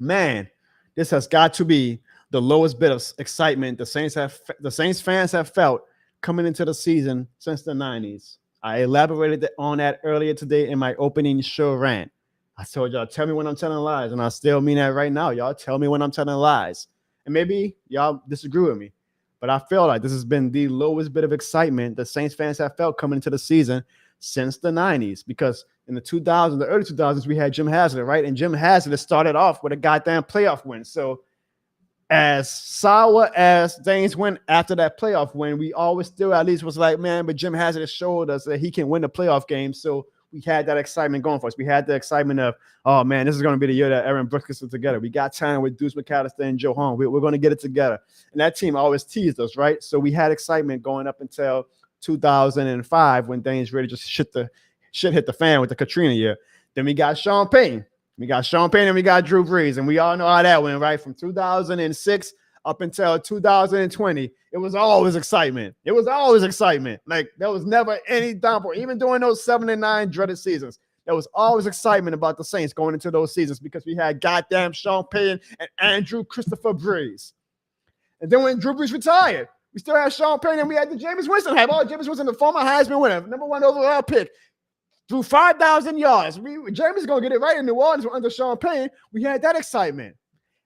man, this has got to be the lowest bit of excitement the Saints fans have felt coming into the season since the 90s. I elaborated on that earlier today in my opening show rant. I told y'all, tell me when I'm telling lies, and I still mean that right now. Y'all tell me when I'm telling lies. And maybe y'all disagree with me, but I feel like this has been the lowest bit of excitement the Saints fans have felt coming into the season since the 90s, because in the early 2000s, we had Jim Haslett, right? And Jim Haslett started off with a goddamn playoff win. So as sour as things went after that playoff win, we always still at least was like, man, but Jim Haslett showed us that he can win the playoff game. So we had that excitement going for us. We had the excitement of, oh man, this is going to be the year that Aaron Brooks gets it together. We got time with Deuce McAllister and Joe Hahn. We're going to get it together. And that team always teased us, right? So we had excitement going up until 2005 when things really just shit hit the fan with the Katrina year. Then we got Sean Payton. We got Sean Payton and we got Drew Brees. And we all know how that went, right? From 2006 up until 2020, it was always excitement. It was always excitement. Like, there was never any downpour. Even during those 7-9 dreaded seasons, there was always excitement about the Saints going into those seasons because we had goddamn Sean Payton and Andrew Christopher Brees. And then when Drew Brees retired, we still had Sean Payton and we had the Jameis Winston hype. Oh, Jameis Winston, the former Heisman winner, #1 overall pick, threw 5,000 yards. Jameis is going to get it right in New Orleans under Sean Payton. We had that excitement.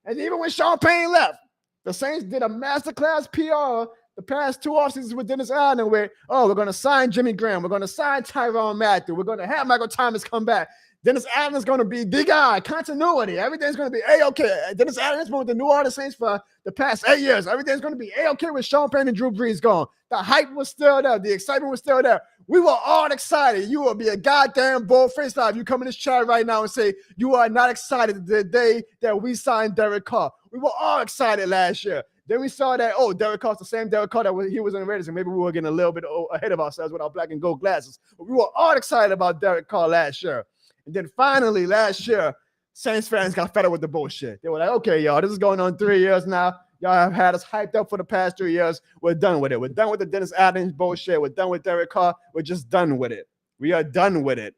And even when Sean Payton left, the Saints did a masterclass PR the past 2 offseasons with Dennis Allen where, oh, we're going to sign Jimmy Graham. We're going to sign Tyrann Mathieu. We're going to have Michael Thomas come back. Dennis Allen is going to be the guy, continuity. Everything's going to be A-okay. Dennis Allen has been with the New Orleans Saints for the past 8 years. Everything's going to be A-okay with Sean Payton and Drew Brees gone. The hype was still there. The excitement was still there. We were all excited. You will be a goddamn bold-faced lie if you come in this chat right now and say you are not excited the day that we signed Derek Carr. We were all excited last year. Then we saw that, oh, Derek Carr's the same Derek Carr that he was in the Raiders, and maybe we were getting a little bit ahead of ourselves with our black and gold glasses. But we were all excited about Derek Carr last year. And then finally last year, Saints fans got fed up with the bullshit. They were like, okay, y'all, this is going on 3 years now. Y'all have had us hyped up for the past 3 years. We're done with it. We're done with the Dennis Allen bullshit. We're done with Derek Carr. We're just done with it. We are done with it.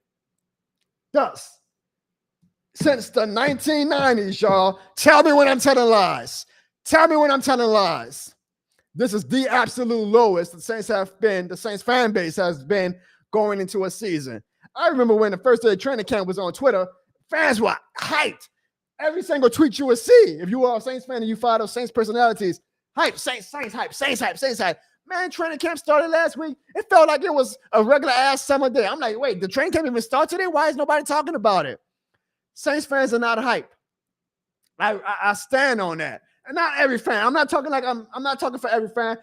Thus, since the 1990s, y'all, tell me when I'm telling lies. Tell me when I'm telling lies. This is the absolute lowest the Saints fan base has been going into a season. I remember when the first day of training camp was on Twitter, fans were hyped. Every single tweet you would see, if you were a Saints fan and you follow Saints personalities, hype, Saints hype, Saints hype, Saints hype. Man, training camp started last week. It felt like it was a regular ass summer day. I'm like, wait, the training camp even start today? Why is nobody talking about it? Saints fans are not hype. I stand on that. And not every fan. I'm not talking for every fan.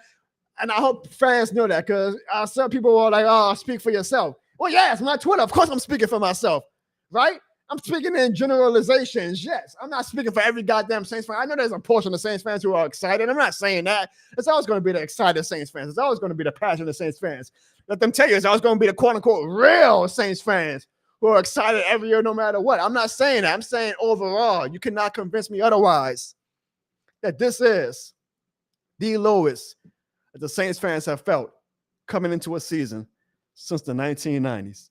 And I hope fans know that because some people are like, oh, speak for yourself. Well, yeah, it's my Twitter. Of course I'm speaking for myself, right? I'm speaking in generalizations, yes. I'm not speaking for every goddamn Saints fan. I know there's a portion of Saints fans who are excited. I'm not saying that. It's always going to be the excited Saints fans. It's always going to be the passionate Saints fans. Let them tell you, it's always going to be the quote-unquote real Saints fans who are excited every year no matter what. I'm not saying that. I'm saying overall. You cannot convince me otherwise that this is the lowest that the Saints fans have felt coming into a season since the 1990s.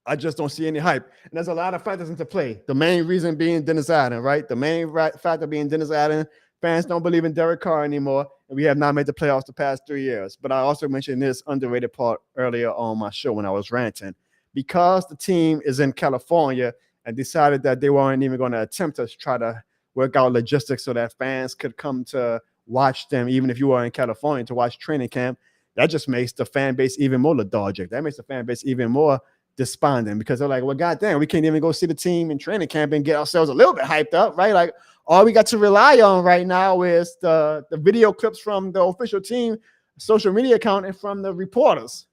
I just don't see any hype. And there's a lot of factors into play. The main reason being Dennis Allen, right? The main factor being Dennis Allen. Fans don't believe in Derek Carr anymore, and we have not made the playoffs the past 3 years. But I also mentioned this underrated part earlier on my show when I was ranting. Because the team is in California and decided that they weren't even going to attempt to try to work out logistics so that fans could come to watch them, even if you are in California, to watch training camp, that just makes the fan base even more lethargic. That makes the fan base even more despondent because they're like, well, goddamn, we can't even go see the team in training camp and get ourselves a little bit hyped up, right? Like, all we got to rely on right now is the video clips from the official team social media account and from the reporters.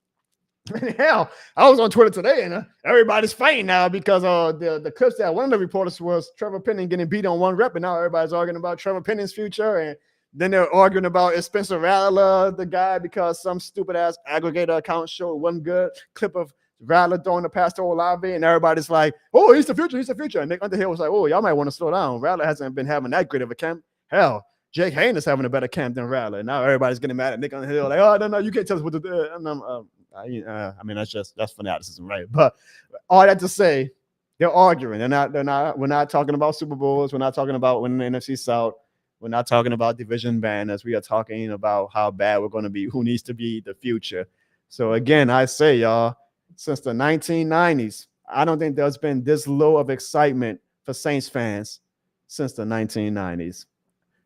Hell, I was on Twitter today and everybody's fighting now because the clips that one of the reporters was Trevor Penning getting beat on one rep, and now everybody's arguing about Trevor Penning's future, and then they're arguing about is Spencer Rattler the guy because some stupid ass aggregator account showed one good clip of Rattler throwing the pass to Olave, and everybody's like, oh, he's the future, he's the future. And Nick Underhill was like, oh, y'all might want to slow down. Rattler hasn't been having that great of a camp. Hell, Jake Haynes is having a better camp than Rattler. Now everybody's getting mad at Nick Underhill, like, oh, no, you can't tell us what to do. I mean, that's fanaticism, right? But all that to say, they're arguing. We're not talking about Super Bowls. We're not talking about winning the NFC South. We're not talking about division banners. We are talking about how bad we're going to be, who needs to be the future. So again, I say, y'all, since the 1990s, I don't think there's been this low of excitement for Saints fans since the 1990s.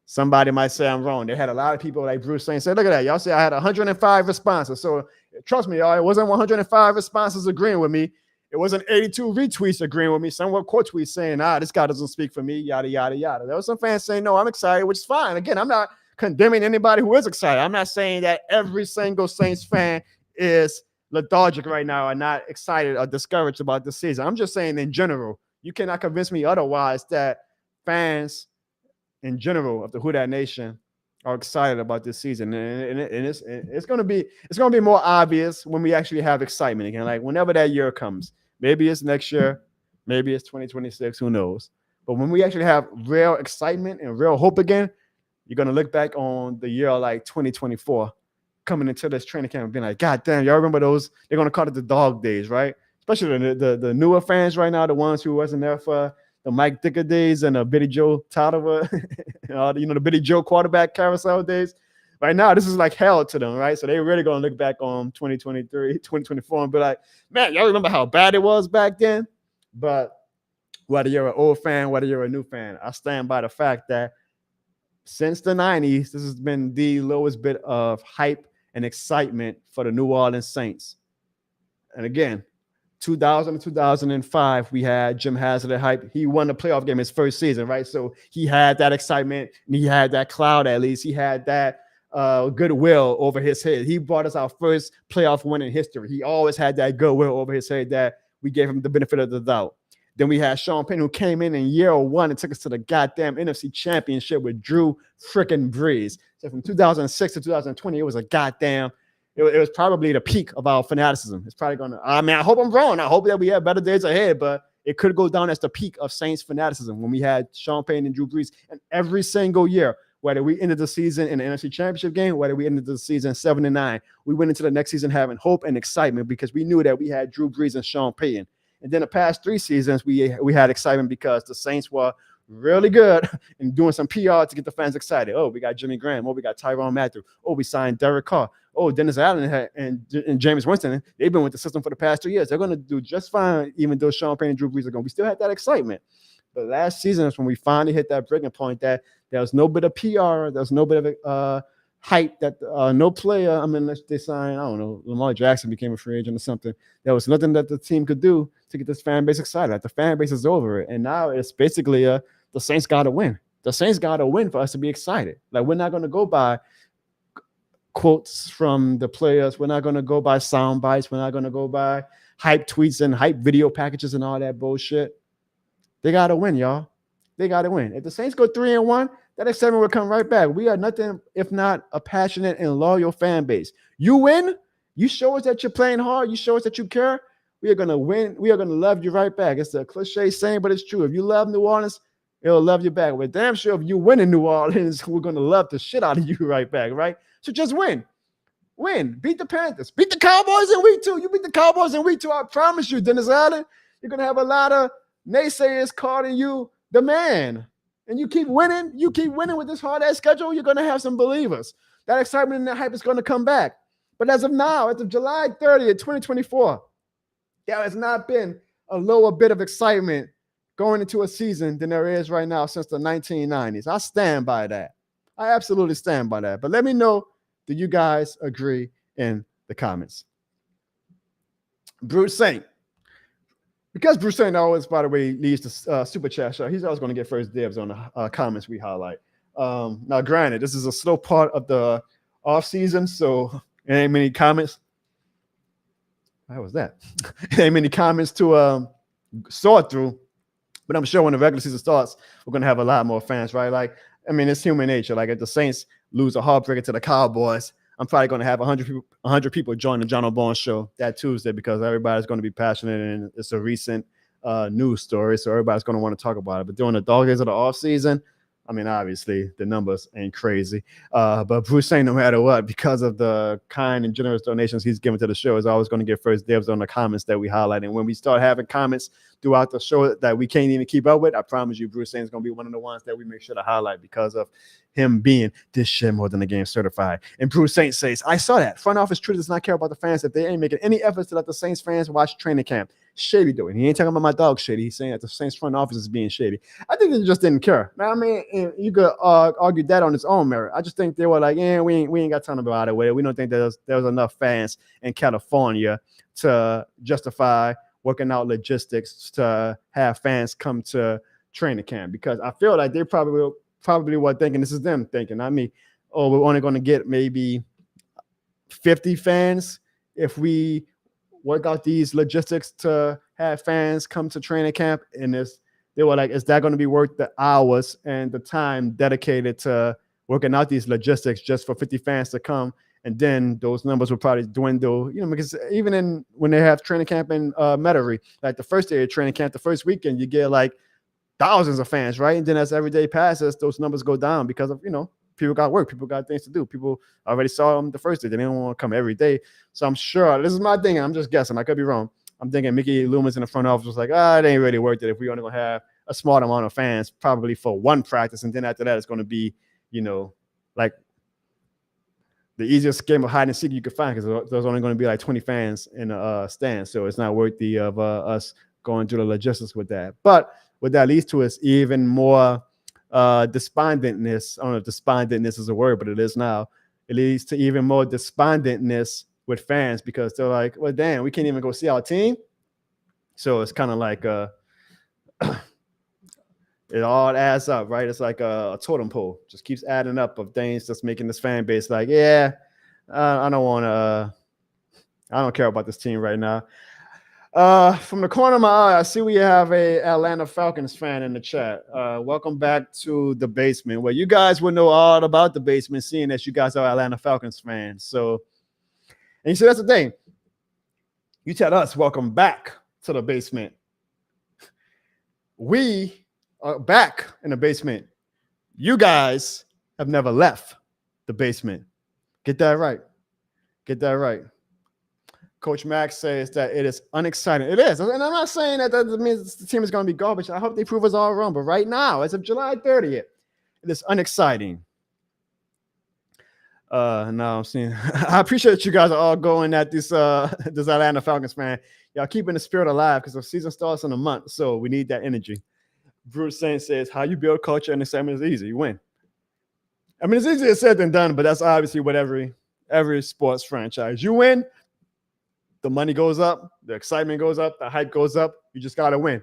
Somebody might say I'm wrong. They had a lot of people like Bruce saying, look at that. Y'all say I had 105 responses. So trust me, y'all, it wasn't 105 responses agreeing with me. It wasn't 82 retweets agreeing with me. Some were quote tweets saying, this guy doesn't speak for me, yada, yada, yada. There was some fans saying, no, I'm excited, which is fine. Again, I'm not condemning anybody who is excited. I'm not saying that every single Saints fan is lethargic right now and not excited or discouraged about this season. I'm just saying in general, you cannot convince me otherwise that fans in general of the Who Dat Nation are excited about this season, and it's gonna be more obvious when we actually have excitement again. Like whenever that year comes, maybe it's next year, maybe it's 2026, who knows? But when we actually have real excitement and real hope again, you're gonna look back on the year like 2024, coming into this training camp and being like, God damn, y'all remember those? They're gonna call it the dog days, right? Especially the newer fans right now, the ones who wasn't there for the Mike Dicker days and the Billy Joe Todder, the Billy Joe quarterback carousel days. Right now, this is like hell to them, right? So they're really going to look back on 2023, 2024 and be like, man, y'all remember how bad it was back then? But whether you're an old fan, whether you're a new fan, I stand by the fact that since the 90s, this has been the lowest bit of hype and excitement for the New Orleans Saints. And again, 2000 to 2005, we had Jim Haslett hype. He won the playoff game his first season, right? So he had that excitement and he had that cloud, at least. He had that goodwill over his head. He brought us our first playoff win in history. He always had that goodwill over his head that we gave him the benefit of the doubt. Then we had Sean Payton, who came in year one and took us to the goddamn NFC Championship with Drew freaking Brees. So from 2006 to 2020, it was a goddamn it was probably the peak of our fanaticism. It's probably going to, I hope I'm wrong. I hope that we have better days ahead, but it could go down as the peak of Saints fanaticism when we had Sean Payton and Drew Brees. And every single year, whether we ended the season in the NFC Championship game, whether we ended the season 7-9, we went into the next season having hope and excitement because we knew that we had Drew Brees and Sean Payton. And then the past 3 seasons, we had excitement because the Saints were really good and doing some PR to get the fans excited. Oh, we got Jimmy Graham. Oh, we got Tyrann Mathieu. Oh, we signed Derek Carr. Oh, Dennis Allen and Jameis Winston, they've been with the system for the past 2 years. They're going to do just fine, even though Sean Payton and Drew Brees are going. We still had that excitement. But last season is when we finally hit that breaking point that there was no bit of PR, there was no bit of hype, that no player, unless they signed, I don't know, Lamar Jackson became a free agent or something. There was nothing that the team could do to get this fan base excited. Like, the fan base is over it. And now it's basically the Saints got to win. The Saints got to win for us to be excited. Like, we're not going to go by quotes from the players. We're not going to go by sound bites. We're not going to go by hype tweets and hype video packages and all that bullshit. They got to win, y'all. They got to win. If the Saints go 3-1, that excitement will come right back. We are nothing if not a passionate and loyal fan base. You win, you show us that you're playing hard, you show us that you care, we are going to win. We are going to love you right back. It's a cliche saying, but it's true. If you love New Orleans, it'll love you back. We're damn sure if you win in New Orleans, we're going to love the shit out of you right back, right? So just win. Win. Beat the Panthers. Beat the Cowboys in week 2. You beat the Cowboys in week 2. I promise you, Dennis Allen, you're going to have a lot of naysayers calling you the man. And you keep winning with this hard-ass schedule, you're going to have some believers. That excitement and that hype is going to come back. But as of now, as of July 30th, 2024, there has not been a lower bit of excitement going into a season than there is right now since the 1990s. I stand by that. I absolutely stand by that. But let me know, do you guys agree in the comments? Bruce Saint. Because Bruce Saint always, by the way, leads the super chat show, he's always going to get first dibs on the comments we highlight. Now, granted, this is a slow part of the off season, so there ain't many comments. How was that? There ain't many comments to sort through. But I'm sure when the regular season starts, we're going to have a lot more fans, right? Like, I mean, it's human nature. Like, if the Saints lose a heartbreaker to the Cowboys, I'm probably going to have 100 people join the Jono Bone show that Tuesday because everybody's going to be passionate and it's a recent news story. So everybody's going to want to talk about it. But during the dog days of the offseason, I mean, obviously, the numbers ain't crazy. But Bruce Saint, no matter what, because of the kind and generous donations he's given to the show, is always going to get first dibs on the comments that we highlight. And when we start having comments throughout the show that we can't even keep up with, I promise you, Bruce Saint is going to be one of the ones that we make sure to highlight because of him being this shit more than the game certified. And Bruce Saint says, I saw that. Front office truly does not care about the fans if they ain't making any efforts to let the Saints fans watch training camp. Shady doing. He ain't talking about my dog Shady. He's saying that the Saints front office is being shady. I think they just didn't care. Now, I mean, you could argue that on its own merit. I just think they were like, we ain't got time about it. We don't think there was enough fans in California to justify working out logistics to have fans come to training camp, because I feel like they probably were thinking, this is them thinking, not me, oh, we're only going to get maybe 50 fans if we work out these logistics to have fans come to training camp. And they were like, is that going to be worth the hours and the time dedicated to working out these logistics just for 50 fans to come? And then those numbers will probably dwindle, because even when they have training camp in Metairie, like the first day of training camp, the first weekend, you get like thousands of fans, right? And then as every day passes, those numbers go down because of, people got work, people got things to do. People already saw them the first day. They didn't want to come every day. So I'm sure, this is my thing, I'm just guessing, I could be wrong. I'm thinking Mickey Loomis in the front office was like, it ain't really worth it if we're only going to have a small amount of fans, probably for one practice. And then after that, it's going to be, like the easiest game of hide and seek you could find, because there's only going to be like 20 fans in a stand. So it's not worthy of us going through the logistics with that. But what that leads to is even more despondentness. I don't know if despondentness is a word, but it is now. It leads to even more despondentness with fans, because they're like, well, damn, we can't even go see our team. So it's kind of like it all adds up, right? It's like a totem pole, just keeps adding up of things that's making this fan base like, I don't care about this team right now. From the corner of my eye, I see we have a Atlanta Falcons fan in the chat. Welcome back to the basement, where you guys will know all about the basement, seeing that you guys are Atlanta Falcons fans. So, and you see, that's the thing. You tell us, welcome back to the basement. We are back in the basement. You guys have never left the basement. Get that right. Get that right. Coach Max says that it is unexciting. It is. And I'm not saying that means the team is going to be garbage. I hope they prove us all wrong. But right now, as of July 30th, it is unexciting. No, I'm seeing. I appreciate you guys are all going at this Atlanta Falcons fan. Y'all keeping the spirit alive, because the season starts in a month. So we need that energy. Bruce Saint says, how you build culture and excitement is easy. You win. I mean, it's easier said than done, but that's obviously what every sports franchise. You win, the money goes up, the excitement goes up, the hype goes up. You just got to win.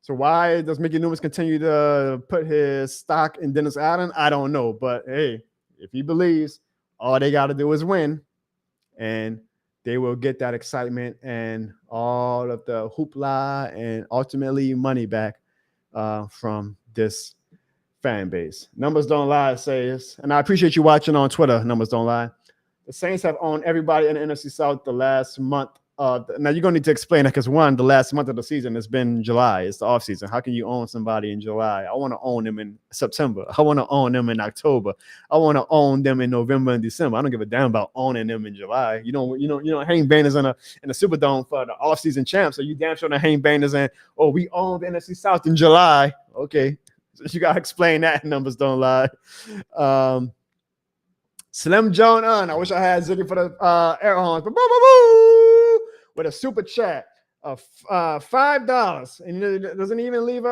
So why does Mickey Loomis continue to put his stock in Dennis Allen? I don't know. But, hey, if he believes, all they got to do is win, and they will get that excitement and all of the hoopla and ultimately money back from this fan base. Numbers don't lie, says, and I appreciate you watching on Twitter. Numbers don't lie. The Saints have owned everybody in the NFC South the last month. Now you're gonna need to explain that, because one, the last month of the season has been July. It's the off season. How can you own somebody in July? I want to own them in September. I want to own them in October. I want to own them in November and December. I don't give a damn about owning them in July. You don't hang banners in the Superdome for the off season champs. So you damn sure to hang banners in. Oh, we own the NFC South in July. Okay, so you gotta explain that. Numbers don't lie. Slim Jono. I wish I had Ziggy for the air horns, but with a super chat of $5, and it doesn't even leave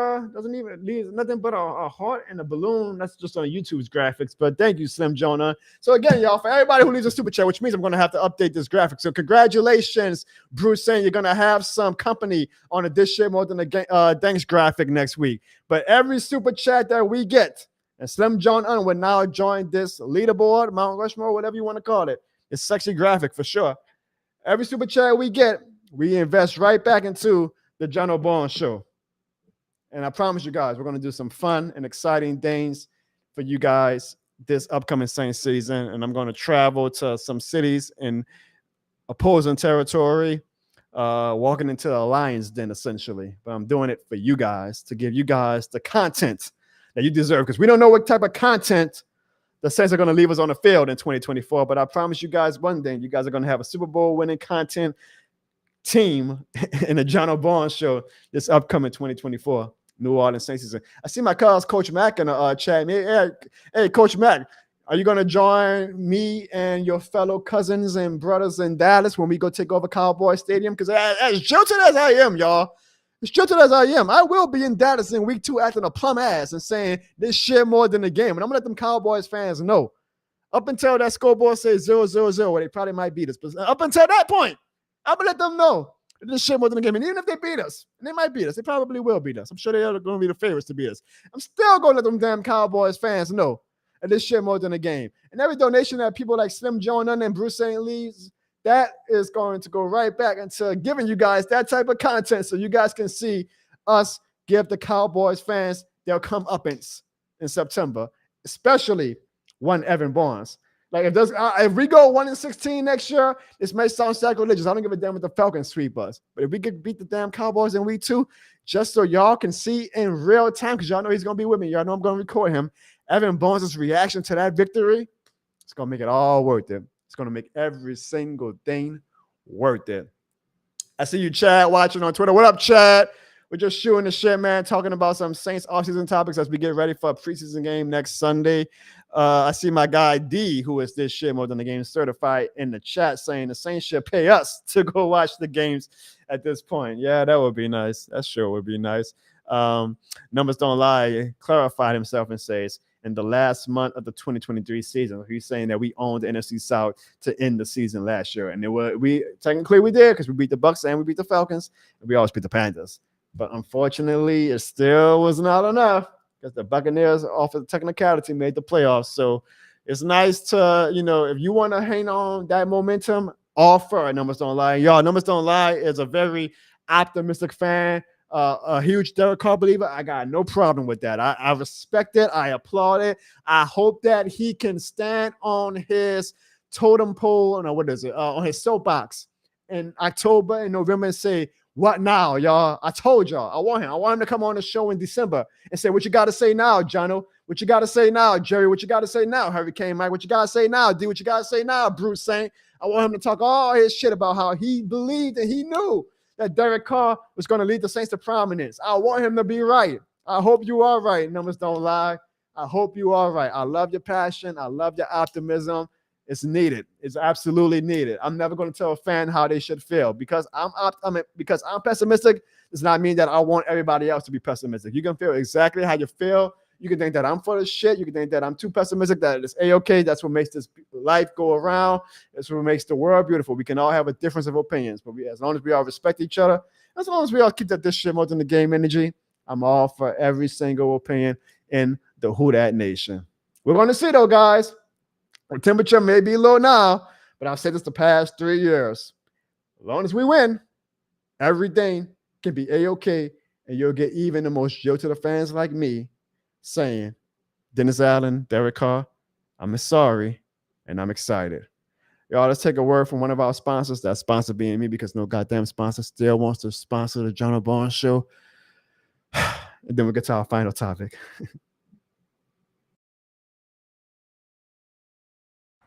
nothing but a heart and a balloon. That's just on YouTube's graphics. But thank you, Slim Jonah. So again, y'all, for everybody who leaves a super chat, which means I'm going to have to update this graphic. So congratulations, Bruce, saying you're going to have some company on a This Shit More Than a Thanks graphic next week. But every super chat that we get, and Slim Jonah will now join this leaderboard, Mount Rushmore, whatever you want to call it. It's sexy graphic for sure. Every super chat we get, we invest right back into the Jono Barnes Show. And I promise you guys, we're going to do some fun and exciting things for you guys this upcoming Saints season. And I'm going to travel to some cities in opposing territory, walking into the lion's den, essentially. But I'm doing it for you guys, to give you guys the content that you deserve, because we don't know what type of content the Saints are going to leave us on the field in 2024. But I promise you guys one thing, you guys are going to have a Super Bowl winning content team in the Jono Barnes Show this upcoming 2024 New Orleans Saints season. I see my cousin Coach Mack in the chat. Hey, Coach Mack, are you going to join me and your fellow cousins and brothers in Dallas when we go take over Cowboy Stadium? Because as jilted as I am, y'all, as jilted as I am, I will be in Dallas in week 2 acting a plum ass and saying this shit more than the game. And I'm going to let them Cowboys fans know. Up until that scoreboard says 0-0-0, where they probably might beat us. But up until that point, I'm going to let them know This shit more than a game. And even if they beat us, and they might beat us, they probably will beat us. I'm sure they are going to be the favorites to beat us. I'm still going to let them damn Cowboys fans know that this shit more than a game. And every donation that people like Slim Jono and Bruce St. Lee's, that is going to go right back into giving you guys that type of content so you guys can see us give the Cowboys fans their comeuppance in September, especially one Evan Barnes. Like if we go 1-16 next year, this may sound sacrilegious. I don't give a damn what the Falcons sweep us. But if we could beat the damn Cowboys in week 2, just so y'all can see in real time, because y'all know he's gonna be with me. Y'all know I'm gonna record him. Evan Barnes' reaction to that victory, it's gonna make it all worth it. It's gonna make every single thing worth it. I see you, Chad, watching on Twitter. What up, Chad? We're just shooting the shit, man, talking about some Saints offseason topics as we get ready for a preseason game next Sunday. I see my guy D, who is this shit more than the game certified, in the chat saying the Saints should pay us to go watch the games at this point. Yeah, that would be nice. That sure would be nice. Numbers don't lie. Clarified himself and says, in the last month of the 2023 season, he's saying that we owned the NFC South to end the season last year. And we technically we did, because we beat the Bucs and we beat the Falcons, and we always beat the Panthers. But unfortunately, it still was not enough, because the Buccaneers, off of the technicality, made the playoffs. So it's nice to, if you want to hang on that momentum, all for it. Numbers don't lie. Y'all, Numbers don't lie is a very optimistic fan, a huge Derek Carr believer. I got no problem with that. I respect it. I applaud it. I hope that he can stand on his totem pole, on his soapbox in October and November and say, what now, y'all? I told y'all. I want him to come on the show in December and say, what you got to say now, Jono? What you got to say now, Jerry? What you got to say now, Hurricane Mike? What you got to say now, D? What you got to say now, Bruce Saint? I want him to talk all his shit about how he believed and he knew that Derek Carr was going to lead the Saints to prominence. I want him to be right. I hope you are right. Numbers don't lie. I hope you are right. I love your passion. I love your optimism. It's needed. It's absolutely needed. I'm never going to tell a fan how they should feel because I'm pessimistic. Does not mean that I want everybody else to be pessimistic. You can feel exactly how you feel. You can think that I'm full of shit. You can think that I'm too pessimistic, that it's A-okay. That's what makes this life go around. That's what makes the world beautiful. We can all have a difference of opinions, but as long as we all respect each other, as long as we all keep this shit more than the game energy, I'm all for every single opinion in the Who Dat Nation. We're going to see, though, guys. The temperature may be low now, but I've said this the past 3 years. As long as we win, everything can be A-okay, and you'll get even the most joke to the fans like me saying, Dennis Allen, Derek Carr, I'm sorry, and I'm excited. Y'all, let's take a word from one of our sponsors. That sponsor being me, because no goddamn sponsor still wants to sponsor the Jono Barnes Show. And then we'll get to our final topic.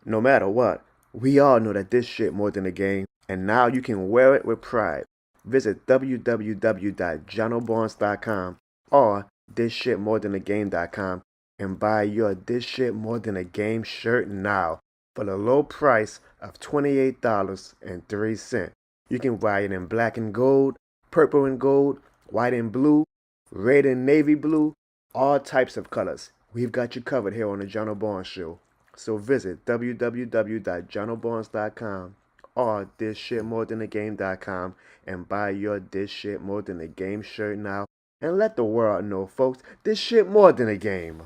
No matter what, we all know that this shit more than a game, and now you can wear it with pride. Visit www.jonobarnes.com or thisshitmorethanagame.com and buy your This Shit More Than a Game shirt now for the low price of $28.03. You can buy it in black and gold, purple and gold, white and blue, red and navy blue, all types of colors. We've got you covered here on the Jono Barnes Show. So visit www.jonobarnes.com or thisshitmorethanagame.com and buy your This Shit More Than a Game shirt now and let the world know, folks, this shit more than a game.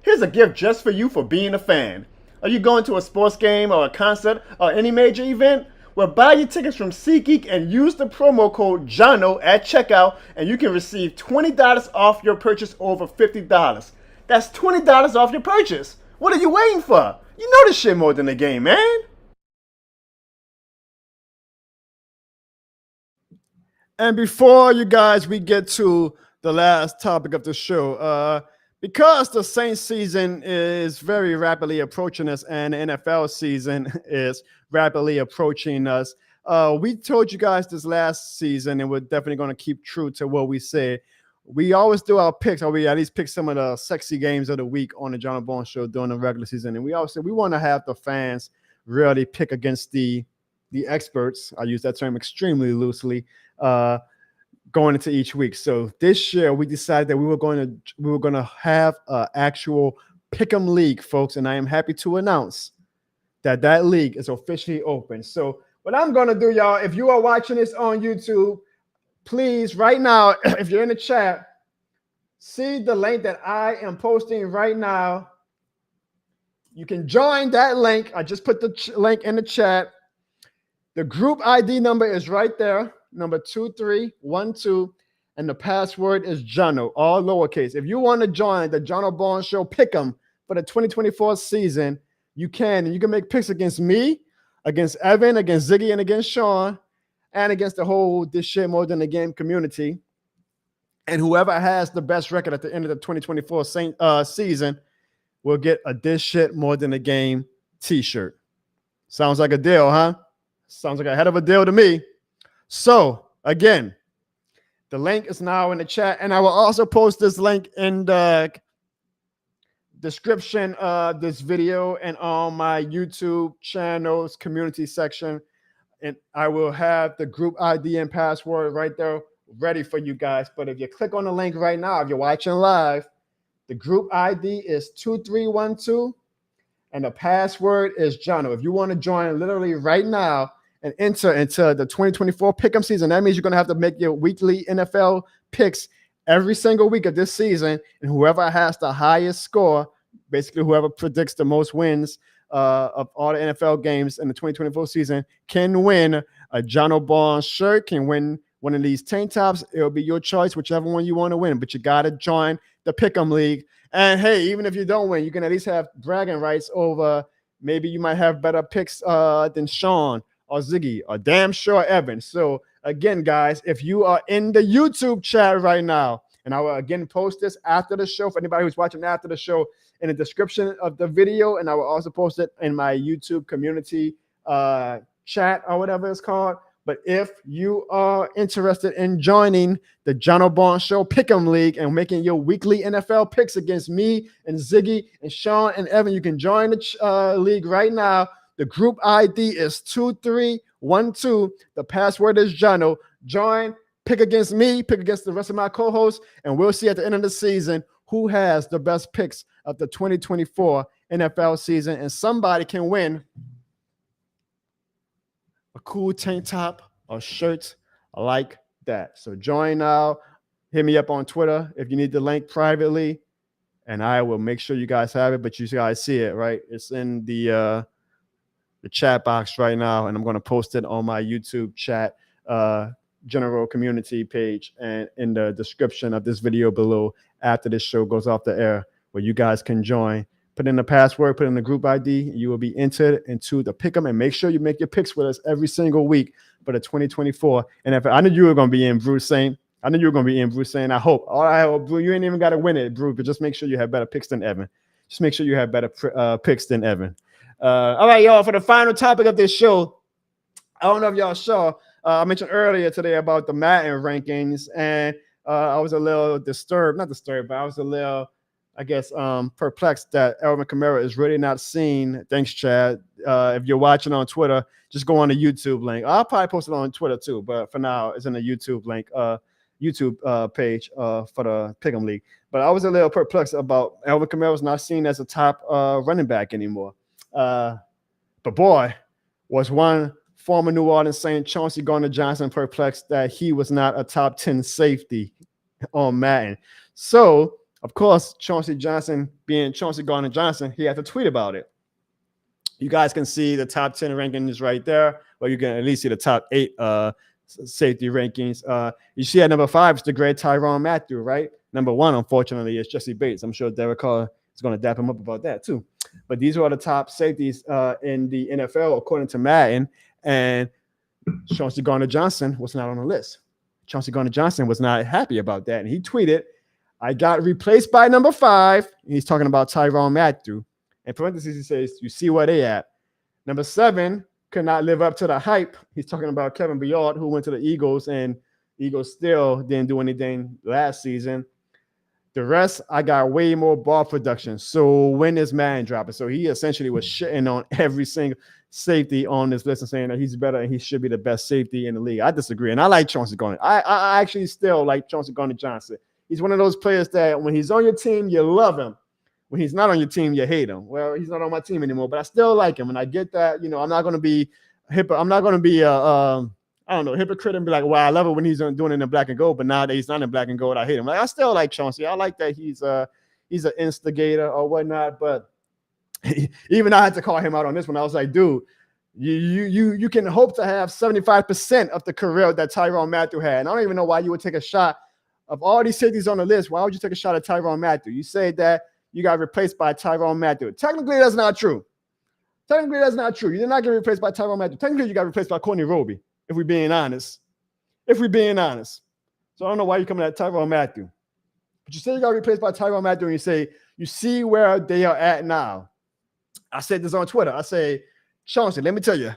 Here's a gift just for you for being a fan. Are you going to a sports game or a concert or any major event? Well, buy your tickets from SeatGeek and use the promo code JONO at checkout, and you can receive $20 off your purchase over $50. That's $20 off your purchase. What are you waiting for? You know this shit more than a game, man. And before you guys, we get to the last topic of the show, because the Saints season is very rapidly approaching us and the NFL season is rapidly approaching us, we told you guys this last season, and we're definitely going to keep true to what we said. We always do our picks, or we at least pick some of the sexy games of the week on the Jono Barnes Show during the regular season. And we always say we want to have the fans really pick against the experts. I use that term extremely loosely, going into each week. So this year we decided that we were going to have an actual pick'em league, folks, and I am happy to announce that league is officially open. So what I'm going to do, y'all, if you are watching this on YouTube, please, right now, if you're in the chat, see the link that I am posting right now. You can join that link. I just put the link in the chat. The group ID number is right there, number 2312, and the password is Jono, all lowercase. If you want to join the Jono Barnes Show Pick'em for the 2024 season, you can. And you can make picks against me, against Evan, against Ziggy, and against Sean, and against the whole This Shit More Than a Game community. And whoever has the best record at the end of the 2024 season will get a This Shit More Than a Game t-shirt. Sounds like a deal, huh? Sounds like a head of a deal to me. So, again, the link is now in the chat, and I will also post this link in the description of this video and on my YouTube channel's community section. And I will have the group ID and password right there ready for you guys. But if you click on the link right now, if you're watching live, the group ID is 2312 and the password is Jono. If you want to join literally right now and enter into the 2024 pick'em season, that means you're going to have to make your weekly NFL picks every single week of this season. And whoever has the highest score, basically whoever predicts the most wins of all the NFL games in the 2024 season, can win a Jono Barnes shirt, can win one of these tank tops. It'll be your choice, whichever one you want to win. But you got to join the Pick'em League. And hey, even if you don't win, you can at least have bragging rights over, maybe you might have better picks than Sean or Ziggy or damn sure Evan. So again, guys, if you are in the YouTube chat right now, and I will again post this after the show for anybody who's watching after the show in the description of the video, and I will also post it in my YouTube community chat or whatever it's called. But if you are interested in joining the Jono Barnes Show Pick'em League and making your weekly NFL picks against me and Ziggy and Sean and Evan, you can join the league right now. The group ID is 2312. The password is Jono. Join, pick against me, pick against the rest of my co-hosts, and we'll see at the end of the season who has the best picks of the 2024 NFL season. And somebody can win a cool tank top or shirt like that. So join now. Hit me up on Twitter if you need the link privately, and I will make sure you guys have it. But you guys see it, right? It's in the chat box right now, and I'm going to post it on my YouTube chat general community page and in the description of this video below after this show goes off the air, where you guys can join. Put in the password, put in the group ID. You will be entered into the Pick'em, and make sure you make your picks with us every single week for the 2024. And if I knew you were going to be in, Bruce Saint. I knew you were going to be in, Bruce Saint. I hope. All right, well, Bruce, you ain't even got to win it, Bruce, but just make sure you have better picks than Evan. Just make sure you have better picks than Evan. All right, y'all, for the final topic of this show, I don't know if y'all saw, I mentioned earlier today about the Madden rankings, and I was a little not disturbed, but I was a little, I guess, perplexed that Alvin Kamara is really not seen. Thanks, Chad. If you're watching on Twitter, just go on the YouTube link. I'll probably post it on Twitter too, but for now, it's in the YouTube link, YouTube page for the Pick'em League. But I was a little perplexed about Alvin Kamara was not seen as a top running back anymore. But boy, was one former New Orleans Saint, Chauncey Gardner Johnson, perplexed that he was not a top 10 safety on Madden. So, of course, Chauncey Johnson, being Chauncey Gardner Johnson, he had to tweet about it. You guys can see the top 10 rankings right there, or you can at least see the top 8 safety rankings. You see at number 5 is the great Tyrann Mathieu, right? Number 1, unfortunately, is Jesse Bates. I'm sure Derek Carr is going to dap him up about that too. But these are the top safeties in the NFL, according to Madden. And Chauncey Gardner Johnson was not on the list. Chauncey Gardner Johnson was not happy about that. And he tweeted, "I got replaced by number 5." And he's talking about Tyrann Mathieu. In parentheses, he says, "You see where they at. Number 7 could not live up to the hype." He's talking about Kevin Byard, who went to the Eagles, and Eagles still didn't do anything last season. The rest, I got way more ball production. So when is Madden dropping? So he essentially was shitting on every single safety on this list and saying that he's better and he should be the best safety in the league. I disagree. And I like Chauncey Gardner. I actually still like Chauncey Gardner Johnson. He's one of those players that when he's on your team, you love him. when he's not on your team, you hate him. Well, he's not on my team anymore, but I still like him, and I get that. I'm not going to be I'm not going to be I don't know, hypocrite and be like, well, I love it when he's doing it in black and gold, but now that he's not in black and gold, I hate him. Like, I still like Chauncey. I like that he's an instigator or whatnot, but even I had to call him out on this one. I was like, dude, you can hope to have 75% of the career that Tyrann Mathieu had. And I don't even know why you would take a shot of all these safeties on the list. Why would you take a shot at Tyrann Mathieu? You say that you got replaced by Tyrann Mathieu. Technically, that's not true. You did not get replaced by Tyrann Mathieu. Technically, you got replaced by Courtney Roby. If we're being honest. So I don't know why you're coming at Tyrann Mathieu. But you say you got replaced by Tyrann Mathieu, and you say, you see where they are at now. I said this on Twitter. I say, Chauncey, let me tell you,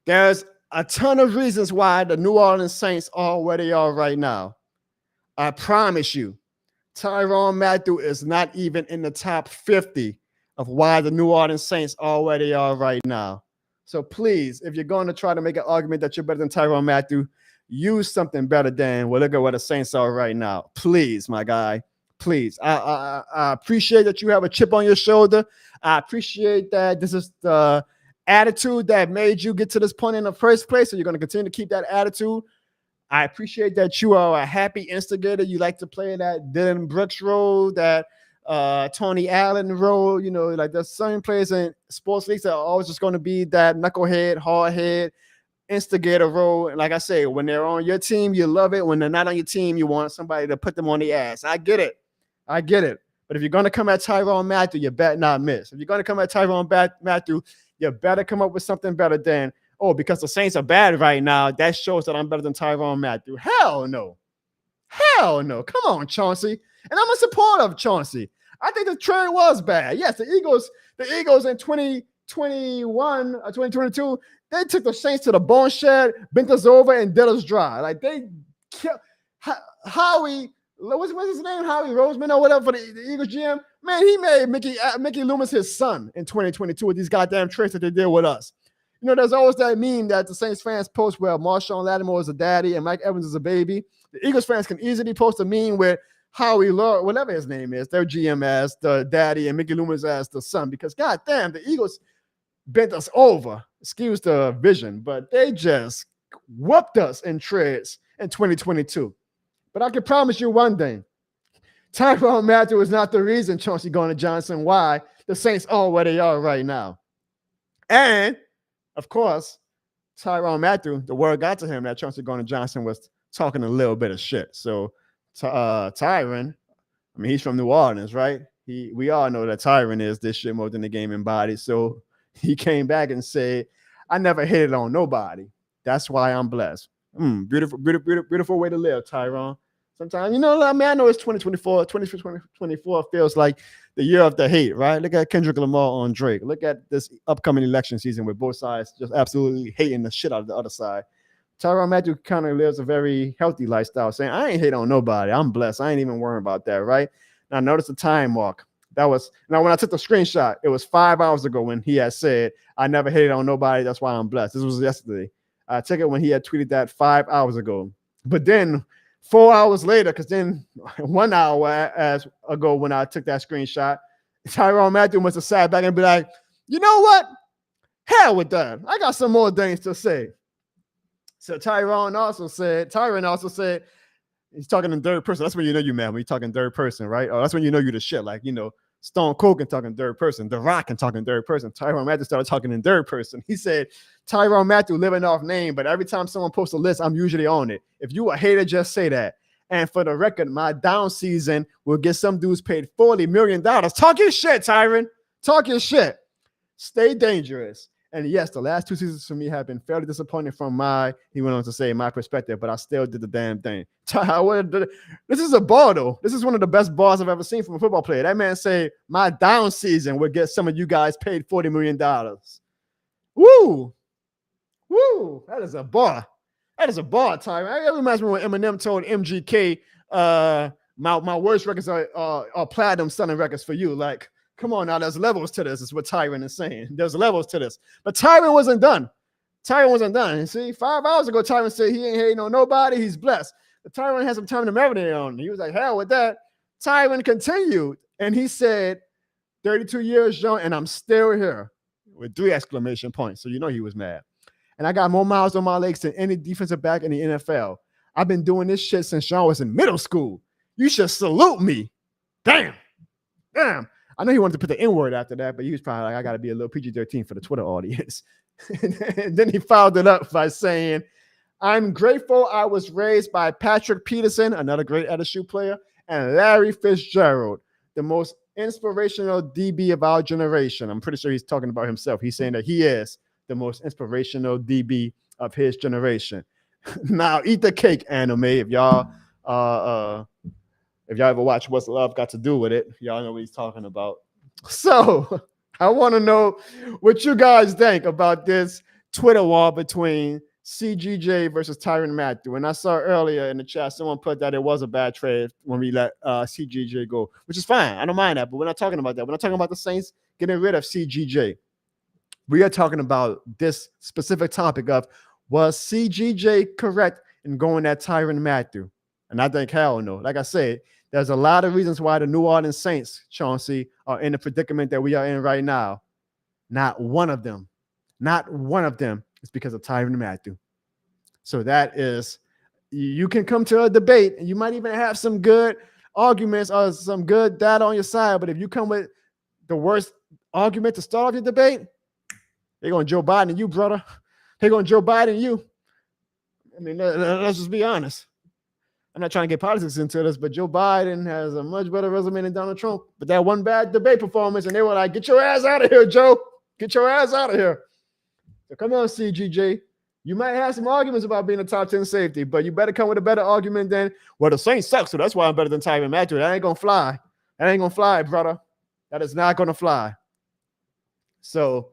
there's a ton of reasons why the New Orleans Saints are where they are right now. I promise you, Tyrann Mathieu is not even in the top 50 of why the New Orleans Saints are where they are right now. So please, if you're going to try to make an argument that you're better than Tyrann Mathieu, use something better than, well, look at where the Saints are right now. Please, my guy, please. I appreciate that you have a chip on your shoulder. I appreciate that this is the attitude that made you get to this point in the first place, so you're going to continue to keep that attitude. I appreciate that you are a happy instigator. You like to play that Dylan Brooks role, that Tony Allen role. Like there's certain players in sports leagues that are always just going to be that knucklehead, hardhead instigator role. And like I say, when they're on your team, you love it. When they're not on your team, you want somebody to put them on the ass. I get it. But if you're going to come at Tyrann Mathieu, you better not miss. If you're going to come at Tyrann Mathieu, you better come up with something better than, oh, because the Saints are bad right now, that shows that I'm better than Tyrann Mathieu. Hell no. Come on, Chauncey. And I'm a supporter of Chauncey. I think the trade was bad. Yes, the Eagles in 2021 or 2022, they took the Saints to the bone shed, bent us over, and did us dry. Like they killed Howie. What's his name? Howie Roseman or whatever for the Eagles GM. Man, he made Mickey Loomis his son in 2022 with these goddamn trades that they did with us. There's always that meme that the Saints fans post where Marshawn Lattimore is a daddy and Mike Evans is a baby. The Eagles fans can easily post a meme where Howie Lord, whatever his name is, their GM as the daddy and Mickey Loomis as the son, because goddamn, the Eagles bent us over. Excuse the vision, but they just whooped us in trades in 2022. But I can promise you one thing. Tyrann Mathieu is not the reason Chauncey Gardner-Johnson why the Saints are where they are right now. And, of course, Tyrann Mathieu, the word got to him that Chauncey Gardner-Johnson was talking a little bit of shit. So Tyrann, I mean, he's from New Orleans, right? We all know that Tyrann is this shit more than the game embodies. So he came back and said, I never hated on nobody. That's why I'm blessed. Beautiful way to live, Tyrann. Sometimes, I know it's 2024. 2024 feels like the year of the hate, right? Look at Kendrick Lamar on Drake. Look at this upcoming election season with both sides just absolutely hating the shit out of the other side. Tyrann Mathieu kind of lives a very healthy lifestyle, saying, I ain't hate on nobody. I'm blessed. I ain't even worrying about that, right? Now, notice the time mark. Now, when I took the screenshot, it was 5 hours ago when he had said, I never hated on nobody. That's why I'm blessed. This was yesterday. I took it when he had tweeted that 5 hours ago. But then 4 hours later, because then 1 hour ago when I took that screenshot, Tyrann Mathieu must have sat back and be like, you know what? Hell with that. I got some more things to say. So Tyrann also said, he's talking in third person. That's when you know you mad, when you talk in third person, right? Or that's when you know you the shit. Like, Stone Cold can talk in third person. The Rock can talk in third person. Tyrann Mathieu started talking in third person. He said, Tyrann Mathieu living off name, but every time someone posts a list, I'm usually on it. If you a hater, just say that. And for the record, my down season will get some dudes paid $40 million. Talk your shit, Tyrann. Talk your shit. Stay dangerous. And yes, the last 2 seasons for me have been fairly disappointing from he went on to say, my perspective, but I still did the damn thing. This is a ball, though. This is one of the best balls I've ever seen from a football player. That man say, my down season would get some of you guys paid $40 million. Woo! That is a bar. Tyrann. That reminds me when Eminem told MGK, my worst records are platinum selling records for you. Like, come on now, there's levels to this, is what Tyrann is saying. There's levels to this. But Tyrann wasn't done. You see, 5 hours ago, Tyrann said he ain't hating on nobody. He's blessed. But Tyrann had some time to marinate on. He was like, hell with that. Tyrann continued, and he said, 32 years, Joe, and I'm still here with 3 exclamation points. So you know he was mad. And I got more miles on my legs than any defensive back in the NFL. I've been doing this shit since Sean was in middle school. You should salute me. Damn. I know he wanted to put the N-word after that, but he was probably like, I got to be a little PG-13 for the Twitter audience. And then he followed it up by saying, I'm grateful I was raised by Patrick Peterson, another great LSU player, and Larry Fitzgerald, the most inspirational DB of our generation. I'm pretty sure he's talking about himself. He's saying that he is the most inspirational DB of his generation. Now, eat the cake, anime. If y'all ever watch What's Love Got to Do with It, y'all know what he's talking about. So I want to know what you guys think about this Twitter war between CGJ versus Tyrann Mathieu. And I saw earlier in the chat, someone put that it was a bad trade when we let CGJ go, which is fine. I don't mind that, but we're not talking about that. We're not talking about the Saints getting rid of CGJ. We are talking about this specific topic of, was CGJ correct in going at Tyrann Mathieu? And I think hell no. Like I said, there's a lot of reasons why the New Orleans Saints, Chauncey, are in the predicament that we are in right now. Not one of them is because of Tyrann Mathieu. So that is, you can come to a debate and you might even have some good arguments or some good data on your side. But if you come with the worst argument to start off your debate, they're going Joe Biden you, brother. They're going Joe Biden you. I mean, let's just be honest. I'm not trying to get politics into this, but Joe Biden has a much better resume than Donald Trump. But that one bad debate performance, and they were like, get your ass out of here, Joe. Get your ass out of here. So come on, CGJ. You might have some arguments about being a top 10 safety, but you better come with a better argument than, well, the Saints suck, so that's why I'm better than Tyrann Mathieu. That ain't going to fly. That ain't going to fly, brother. That is not going to fly. So,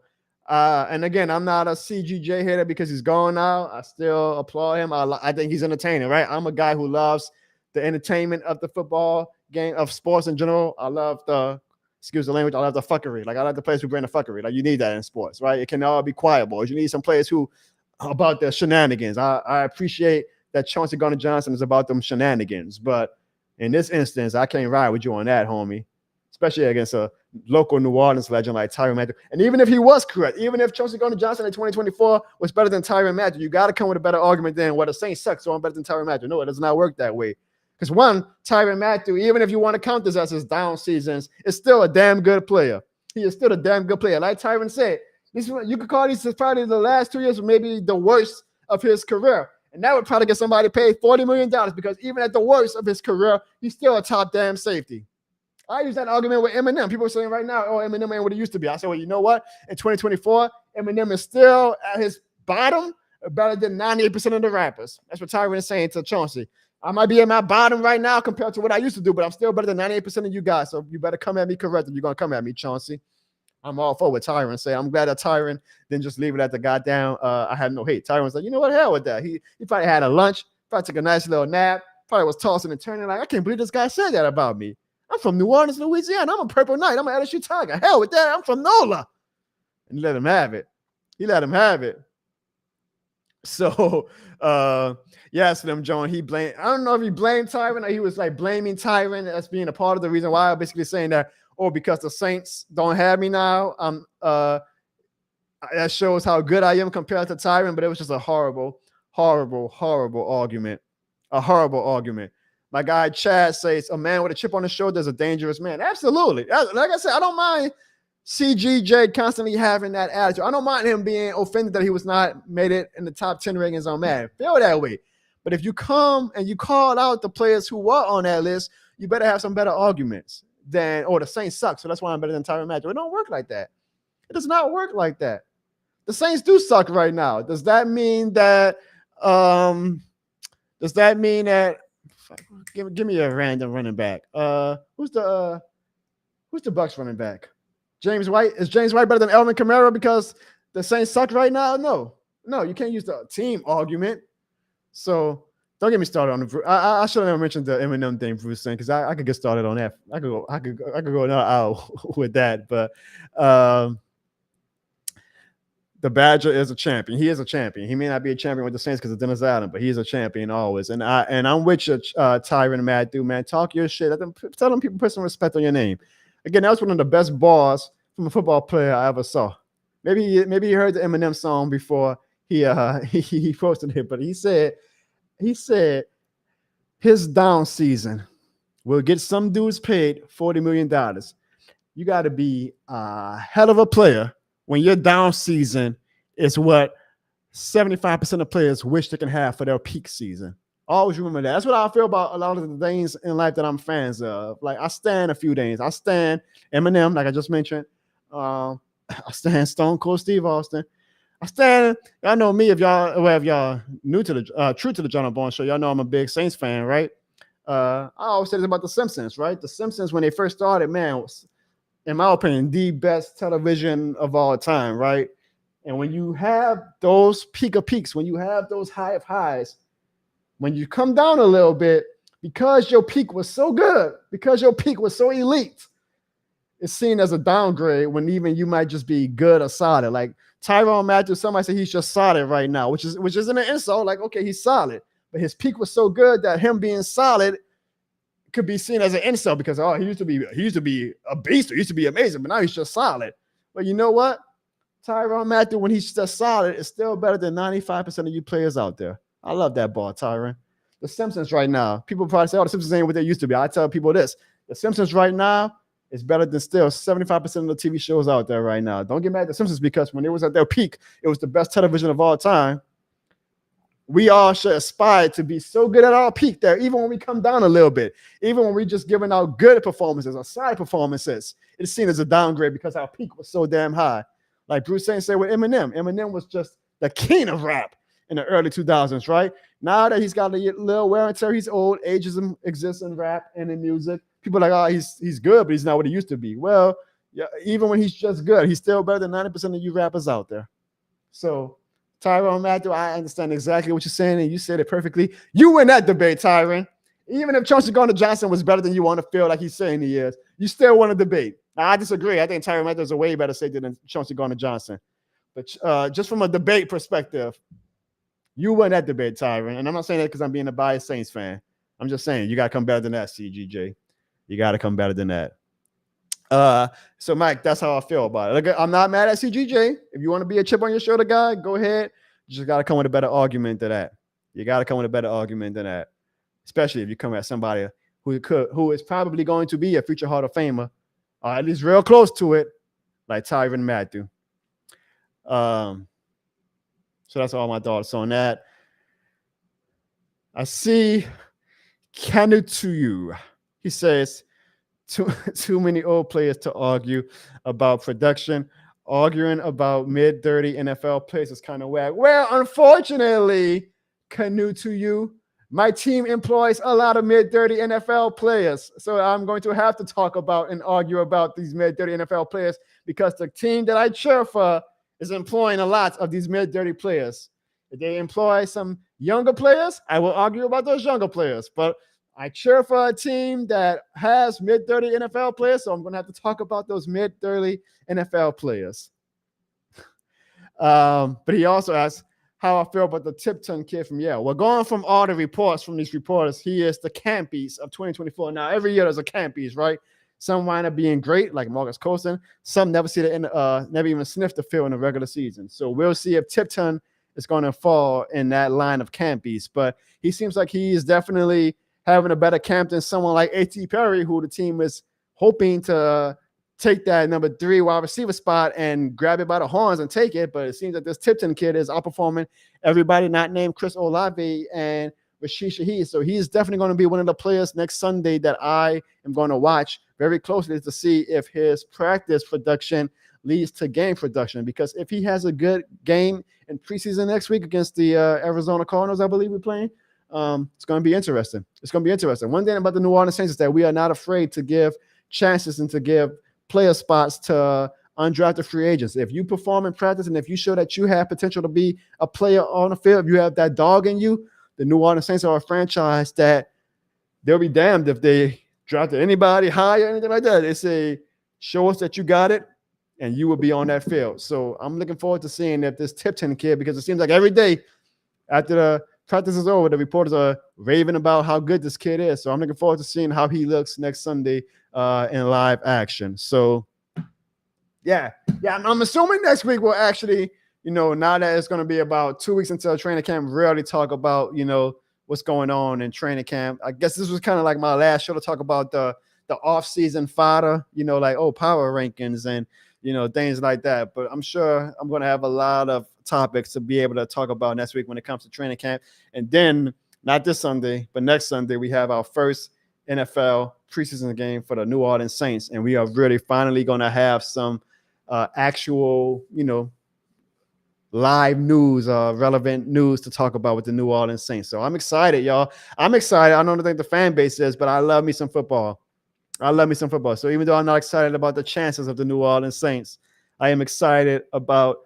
and again, I'm not a CGJ hater because he's gone now. I still applaud him. I think he's entertaining, right? I'm a guy who loves the entertainment of the football game, of sports in general. I love the, excuse the language, I love the fuckery. Like, I like the players who bring the fuckery. Like, you need that in sports, right? It can all be quiet boys. You need some players who about the shenanigans. I appreciate that Chauncey Gardner-Johnson is about them shenanigans, but in this instance, I can't ride with you on that, homie. Especially against a local New Orleans legend like Tyrann Mathieu. And even if he was correct, even if Chauncey Gardner-Johnson in 2024 was better than Tyrann Mathieu, you got to come with a better argument than, well, the Saints suck, so I'm better than Tyrann Mathieu. No, it does not work that way. Because one, Tyrann Mathieu, even if you want to count this as his down seasons, is still a damn good player. He is still a damn good player. Like Tyrann said, this, you could call these probably the last 2 years maybe the worst of his career. And that would probably get somebody paid $40 million because even at the worst of his career, he's still a top damn safety. I use that argument with Eminem. People are saying right now, oh, Eminem ain't what he used to be. I said, well, you know what? In 2024, Eminem is still at his bottom, better than 98% of the rappers. That's what Tyrann is saying to Chauncey. I might be at my bottom right now compared to what I used to do, but I'm still better than 98% of you guys. So you better come at me correct if you're going to come at me, Chauncey. I'm all for what Tyrann say. I'm glad that Tyrann didn't just leave it at the goddamn, I had no hate. Tyrann was like, you know what, hell with that. He probably had a lunch, probably took a nice little nap, probably was tossing and turning like, I can't believe this guy said that about me. I'm from New Orleans, Louisiana. I'm a Purple Knight. I'm an LSU Tiger. Hell with that. I'm from NOLA. And he let him have it. He let him have it. So, yes, them John, he blamed, I don't know if he blamed Tyrann or he was like blaming Tyrann as being a part of the reason why. I'm basically saying that, oh, because the Saints don't have me now. That shows how good I am compared to Tyrann, but it was just a horrible, horrible, horrible argument. A horrible argument. My guy Chad says a man with a chip on his shoulder is a dangerous man. Absolutely. Like I said, I don't mind CGJ constantly having that attitude. I don't mind him being offended that he was not made it in the top 10 rankings on Madden. Feel that way. But if you come and you call out the players who were on that list, you better have some better arguments than, oh, the Saints suck, so that's why I'm better than Tyrann Mathieu. It don't work like that. It does not work like that. The Saints do suck right now. Does that mean that give me a random running back? Who's the Bucs running back? James White. Is James White better than Alvin Kamara because the Saints suck right now? No, you can't use the team argument. So don't get me started on the. I should have never mentioned the Eminem thing, Bruce, because I could get started on that. I could go another hour with that. But the Badger is a champion. He is a champion. He may not be a champion with the Saints because of Dennis Allen, but he is a champion always. And I'm with you, Tyrann Mathieu, man. Talk your shit. Tell them people put some respect on your name. Again, that was one of the best bars from a football player I ever saw. Maybe you heard the Eminem song before he posted it, but he said his down season will get some dudes paid $40 million. You got to be a hell of a player when your down season is what 75% of players wish they can have for their peak season. Always remember that. That's what I feel about a lot of the things in life that I'm fans of. Like, I stand a few things. I stand Eminem, like I just mentioned. I stand Stone Cold Steve Austin. I stand, y'all know me, if y'all new to the true to the Jono Barnes Show, y'all know I'm a big Saints fan, right? I always say this about the Simpsons, right? The Simpsons, when they first started, man, was, in my opinion, the best television of all time, right? And when you have those peak of peaks, when you have those high of highs, when you come down a little bit, because your peak was so good, because your peak was so elite, it's seen as a downgrade when even you might just be good or solid. Like Tyrann Mathieu, somebody said he's just solid right now, which isn't an insult. Like, okay, he's solid, but his peak was so good that him being solid could be seen as an insult because he used to be a beast, or he used to be amazing, but now he's just solid. But you know what? Tyrann Mathieu, when he's just solid, is still better than 95% of you players out there. I love that ball, Tyrann. The Simpsons right now, people probably say, the Simpsons ain't what they used to be. I tell people this. The Simpsons right now is better than still 75% of the TV shows out there right now. Don't get mad at the Simpsons because when it was at their peak, it was the best television of all time. We all should aspire to be so good at our peak that even when we come down a little bit, even when we're just giving out good performances or side performances, it's seen as a downgrade because our peak was so damn high. Like Bruce Saint said with Eminem. Eminem was just the king of rap in the early 2000s, right? Now that he's got a little wear and tear, he's old, ageism exists in rap and in music. People are like, he's good, but he's not what he used to be. Well, yeah, even when he's just good, he's still better than 90% of you rappers out there. So, Tyrann Mathieu, I understand exactly what you're saying, and you said it perfectly. You win that debate, Tyrann. Even if Chauncey Gardner Johnson was better than you on the field, like he's saying he is, you still want to debate. Now, I disagree. I think Tyrann Mathieu is a way better safety than Chauncey Gardner Johnson. But just from a debate perspective, you win that debate, Tyrann. And I'm not saying that because I'm being a biased Saints fan. I'm just saying you got to come better than that, CGJ. You got to come better than that. So, Mike, that's how I feel about it. Like, I'm not mad at CGJ. If you want to be a chip on your shoulder guy, go ahead. You just got to come with a better argument than that. You got to come with a better argument than that, especially if you come at somebody who is probably going to be a future Hall of Famer, or at least real close to it, like Tyrann Mathieu. So that's all my thoughts on that. I see Canu to you. He says, too many old players to argue about production. Arguing about mid-30 NFL players is kind of whack. Well, unfortunately, Canu to you, my team employs a lot of mid-30 NFL players. So I'm going to have to talk about and argue about these mid-30 NFL players because the team that I cheer for is employing a lot of these mid-30 players. If they employ some younger players, I will argue about those younger players. But I cheer for a team that has mid-30 NFL players, so I'm going to have to talk about those mid-30 NFL players. But he also asked how I feel about the Tipton kid from Yale. Well, going from all the reports from these reporters, he is the camp beast of 2024. Now, every year there's a camp beast, right? Some wind up being great, like Marcus Colston. Some never never even sniff the field in the regular season. So we'll see if Tipton is going to fall in that line of camp beasts. But he seems like he is definitely having a better camp than someone like A.T. Perry, who the team is hoping to take that number 3 wide receiver spot and grab it by the horns and take it. But it seems that this Tipton kid is outperforming everybody not named Chris Olave and Rashid Shaheed. So he's definitely going to be one of the players next Sunday that I am going to watch very closely to see if his practice production leads to game production. Because if he has a good game in preseason next week against the Arizona Cardinals, I believe we're playing, it's going to be interesting. It's going to be interesting. One thing about the New Orleans Saints is that we are not afraid to give chances and to give player spots to undrafted free agents. If you perform in practice and if you show that you have potential to be a player on the field, if you have that dog in you, the New Orleans Saints are a franchise that they'll be damned if they drafted anybody high or anything like that. They say, show us that you got it, and you will be on that field. So I'm looking forward to seeing if this Tipton kid, because it seems like every day after the practice is over, the reporters are raving about how good this kid is. So I'm looking forward to seeing how he looks next Sunday in live action. So yeah, I'm assuming next week we'll actually, now that it's going to be about 2 weeks until training camp, really talk about, what's going on in training camp. I guess this was kind of like my last show to talk about the off-season fodder, like, power rankings and, things like that. But I'm sure I'm going to have a lot of topics to be able to talk about next week when it comes to training camp. And then not this Sunday, but next Sunday, we have our first NFL preseason game for the New Orleans Saints. And we are really finally going to have some actual, live news, relevant news to talk about with the New Orleans Saints. So I'm excited, y'all. I'm excited. I don't think the fan base is, but I love me some football. So even though I'm not excited about the chances of the New Orleans Saints, I am excited about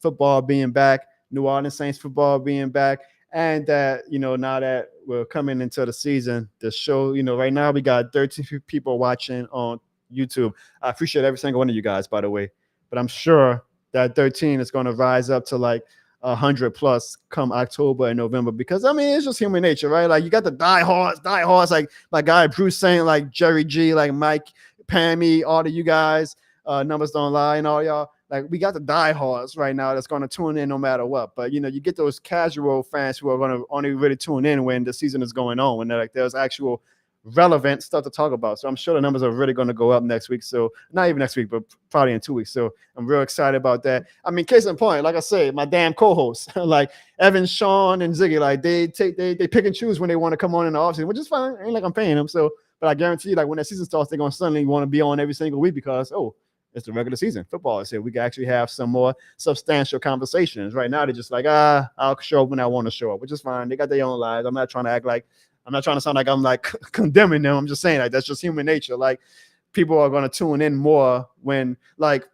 football being back, New Orleans Saints football being back, and that, now that we're coming into the season, the show, right now we got 13 people watching on YouTube. I appreciate every single one of you guys, by the way, but I'm sure that 13 is going to rise up to like 100 plus come October and November, because it's just human nature, right? Like, you got the diehards, like my guy Bruce saying, like Jerry G, like Mike, Pammy, all of you guys, numbers don't lie, and all y'all. Like, we got the diehards right now that's going to tune in no matter what. But you get those casual fans who are going to only really tune in when the season is going on, when there's actual relevant stuff to talk about. So I'm sure the numbers are really going to go up next week. So not even next week, but probably in 2 weeks. So I'm real excited about that. Case in point, like I say, my damn co-hosts like Evan, Sean, and Ziggy, like they pick and choose when they want to come on in the offseason, which is fine. Ain't like I'm paying them. So, but I guarantee you, like, when that season starts, they're going to suddenly want to be on every single week because, it's the regular season. Football is here. We can actually have some more substantial conversations. Right now, they're just like, I'll show up when I want to show up, which is fine. They got their own lives. I'm not trying to sound like I'm like condemning them. I'm just saying, like, that's just human nature. Like, people are going to tune in more when, like,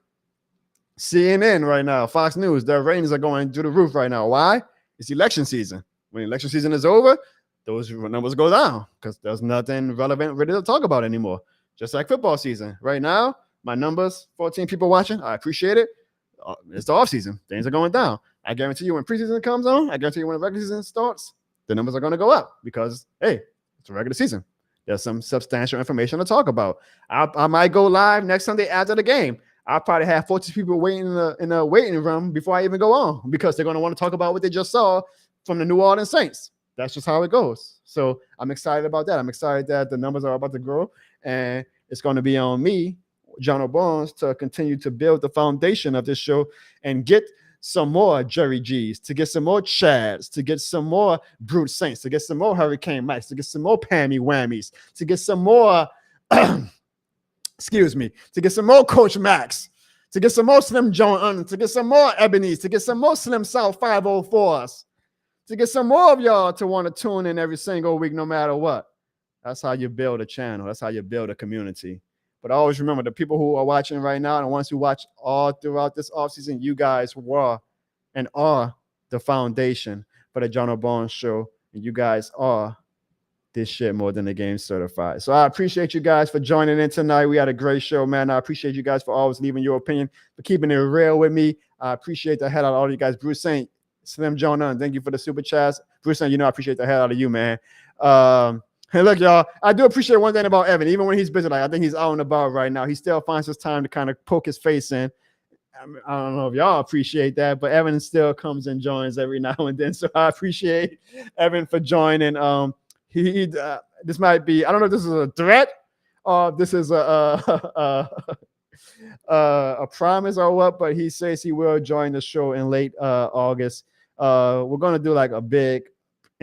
CNN right now, Fox News, their ratings are going through the roof right now. Why? It's election season. When election season is over, those numbers go down because there's nothing relevant really to talk about anymore. Just like football season. Right now, my numbers, 14 people watching. I appreciate it. It's the off season. Things are going down. I guarantee you when preseason comes on, I guarantee you when the regular season starts, the numbers are going to go up because, hey, it's a regular season. There's some substantial information to talk about. I might go live next Sunday after the game. I'll probably have 14 people waiting in the waiting room before I even go on because they're going to want to talk about what they just saw from the New Orleans Saints. That's just how it goes. So I'm excited about that. I'm excited that the numbers are about to grow, and it's going to be on me, Jono Barnes, to continue to build the foundation of this show and get some more Jerry G's, to get some more Chads, to get some more Brute Saints, to get some more Hurricane Mikes, to get some more Pammy Whammies, to get some more, to get some more Coach Max, to get some more Slim John, to get some more Ebony's, to get some more Slim South 504s, to get some more of y'all to want to tune in every single week, no matter what. That's how you build a channel. That's how you build a community. But always remember, the people who are watching right now and the ones who watch all throughout this offseason, you guys were and are the foundation for the Jono Barnes Show. And you guys are this shit more than the game certified. So I appreciate you guys for joining in tonight. We had a great show, man. I appreciate you guys for always leaving your opinion, for keeping it real with me. I appreciate the hell out of all you guys. Bruce Saint, Slim Jonah, and thank you for the super chats. Bruce Saint, I appreciate the hell out of you, man. Hey, look, y'all, I do appreciate one thing about Evan. Even when he's busy, like, I think he's out and about right now, he still finds his time to kind of poke his face in. I don't know if y'all appreciate that, but Evan still comes and joins every now and then. So I appreciate Evan for joining. This might be, I don't know if this is a threat or this is a promise or what, but he says he will join the show in late August. We're going to do like a big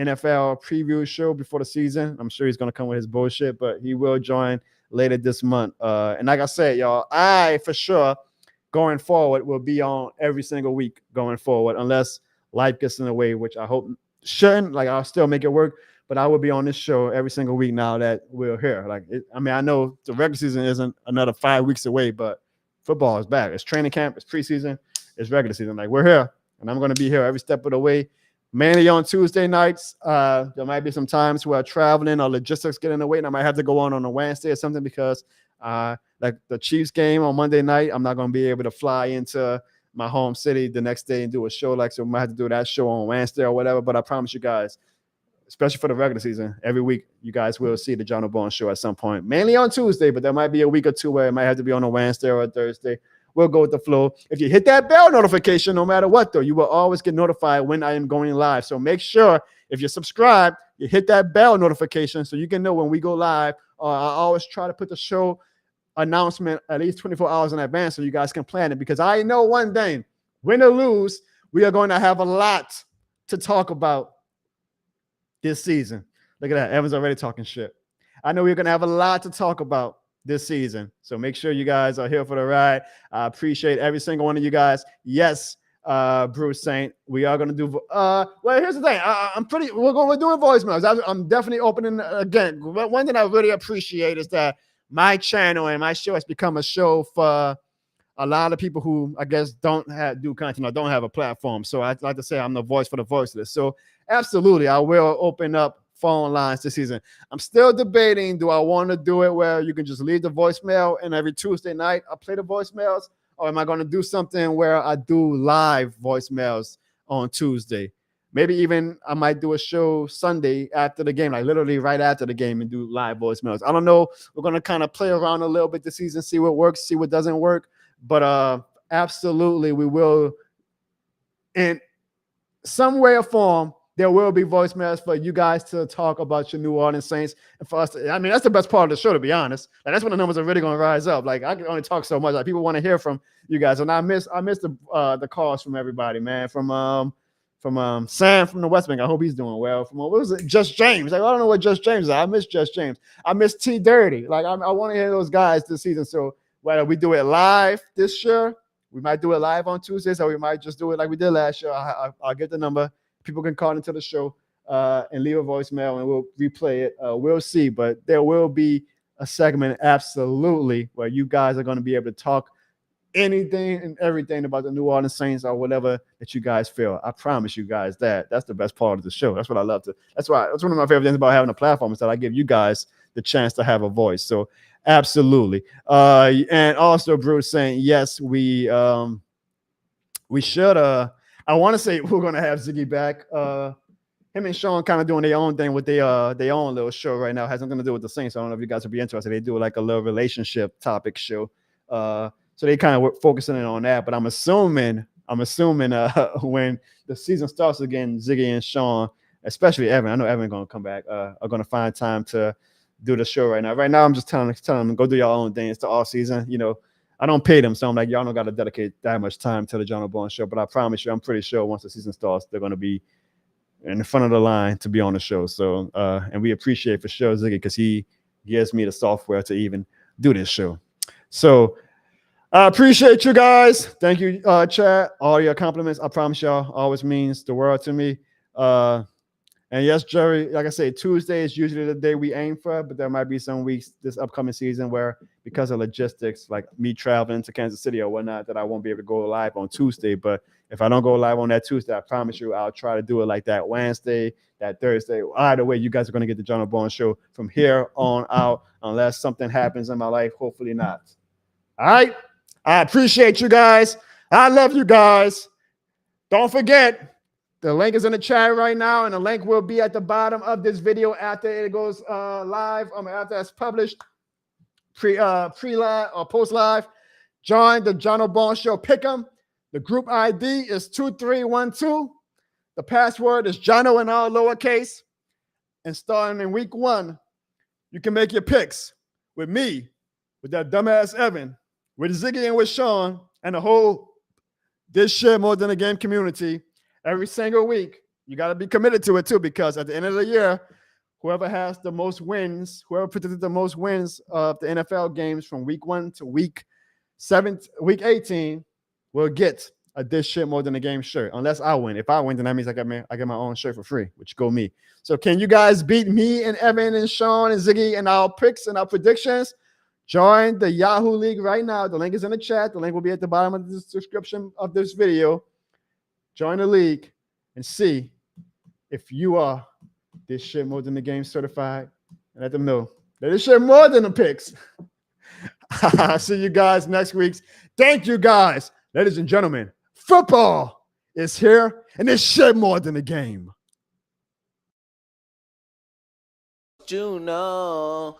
NFL preview show before the season. I'm sure he's going to come with his bullshit, but he will join later this month. And like I said, y'all, I for sure going forward will be on every single week going forward, unless life gets in the way, which I hope shouldn't. Like, I'll still make it work, but I will be on this show every single week now that we're here. Like, I know the regular season isn't another 5 weeks away, but football is back. It's training camp, it's preseason, it's regular season. Like, we're here, and I'm going to be here every step of the way. Mainly on Tuesday nights. There might be some times where traveling or logistics get in the way, and I might have to go on a Wednesday or something because like the Chiefs game on Monday night, I'm not going to be able to fly into my home city the next day and do a show. Like, so I might have to do that show on Wednesday or whatever. But I promise you guys, especially for the regular season, every week you guys will see the Jono Barnes Show at some point, mainly on Tuesday, but there might be a week or two where it might have to be on a Wednesday or a Thursday. We'll go with the flow. If you hit that bell notification, no matter what, though, you will always get notified when I am going live. So make sure if you're subscribed, you hit that bell notification so you can know when we go live. I always try to put the show announcement at least 24 hours in advance so you guys can plan it, because I know one thing, win or lose, we are going to have a lot to talk about this season. Look at that. Evan's already talking shit. I know we're going to have a lot to talk about this season. So make sure you guys are here for the ride. I appreciate every single one of you guys. Yes, Bruce Saint, we are going to do well, here's the thing. We're doing voicemails. I'm definitely opening again. One thing I really appreciate is that my channel and my show has become a show for a lot of people who I guess don't do content or don't have a platform. So I'd like to say I'm the voice for the voiceless. So absolutely, I will open up phone lines this season. I'm still debating, do I want to do it where you can just leave the voicemail and every Tuesday night I play the voicemails, or am I going to do something where I do live voicemails on Tuesday? Maybe even I might do a show Sunday after the game, like literally right after the game, and do live voicemails. I don't know. We're going to kind of play around a little bit this season, see what works, see what doesn't work. But absolutely, we will, in some way or form, there will be voicemails for you guys to talk about your New Orleans Saints. And for us to, I mean, that's the best part of the show, to be honest. Like, that's when the numbers are really going to rise up. Like, I can only talk so much. Like, people want to hear from you guys. And I miss the calls from everybody, man. From Sam from the West Bank. I hope he's doing well. From what was it? Just James. Like, I don't know what Just James is. I miss Just James. I miss T Dirty. Like, I want to hear those guys this season. So whether we do it live this year, we might do it live on Tuesdays, or we might just do it like we did last year. I'll get the number. People can call into the show and leave a voicemail, and we'll replay it. We'll see, but there will be a segment absolutely where you guys are going to be able to talk anything and everything about the New Orleans Saints or whatever that you guys feel. I promise you guys that. That's the best part of the show. That's what I love to. That's one of my favorite things about having a platform, is that I give you guys the chance to have a voice. So absolutely. And also Bruce saying, yes, we should. I want to say we're going to have Ziggy back. Him and Sean kind of doing their own thing with their own little show right now. It has nothing to do with the Saints. I don't know if you guys would be interested. They do like a little relationship topic show. So they kind of focusing in on that. But I'm assuming when the season starts again, Ziggy and Sean, especially Evan, I know Evan going to come back, are going to find time to do the show right now. Right now, I'm just telling them, go do your own thing. It's the off season, you know. I don't pay them, so I'm like, y'all don't got to dedicate that much time to the Jono Barnes Show. But I promise you, I'm pretty sure once the season starts, they're going to be in the front of the line to be on the show. So, and we appreciate for sure Ziggy, because he gives me the software to even do this show. So I appreciate you guys. Thank you, Chad. All your compliments, I promise y'all, always means the world to me. And yes, Jerry, like I say, Tuesday is usually the day we aim for, but there might be some weeks this upcoming season where, because of logistics, like me traveling to Kansas City or whatnot, that I won't be able to go live on Tuesday. But if I don't go live on that Tuesday, I promise you I'll try to do it like that Wednesday, that Thursday. Either way, you guys are going to get the Jono Barnes Show from here on out, unless something happens in my life. Hopefully not. All right? I appreciate you guys. I love you guys. Don't forget, the link is in the chat right now, and the link will be at the bottom of this video after it goes live. After it's published, pre-live or post-live. Join the Jono Barnes Show Pick'em. The group ID is 2312. The password is Jono in all lowercase. And starting in week 1, you can make your picks with me, with that dumbass Evan, with Ziggy and with Sean, and the whole This Shit More Than a Game community. Every single week, you got to be committed to it too, because at the end of the year, whoever has the most wins, whoever predicted the most wins of the NFL games from week 1 to week 18 will get a This Shit More Than a Game shirt, unless I win. If I win, then that means I get my own shirt for free, which go me. So can you guys beat me and Evan and Sean and Ziggy and our picks and our predictions? Join the Yahoo League right now. The link is in the chat. The link will be at the bottom of the description of this video. Join the league and see if you are This Shit More Than the Game certified, and let them know that this shit more than the picks. I'll see you guys next week. Thank you guys. Ladies and gentlemen, football is here, and this shit more than a game. Juno.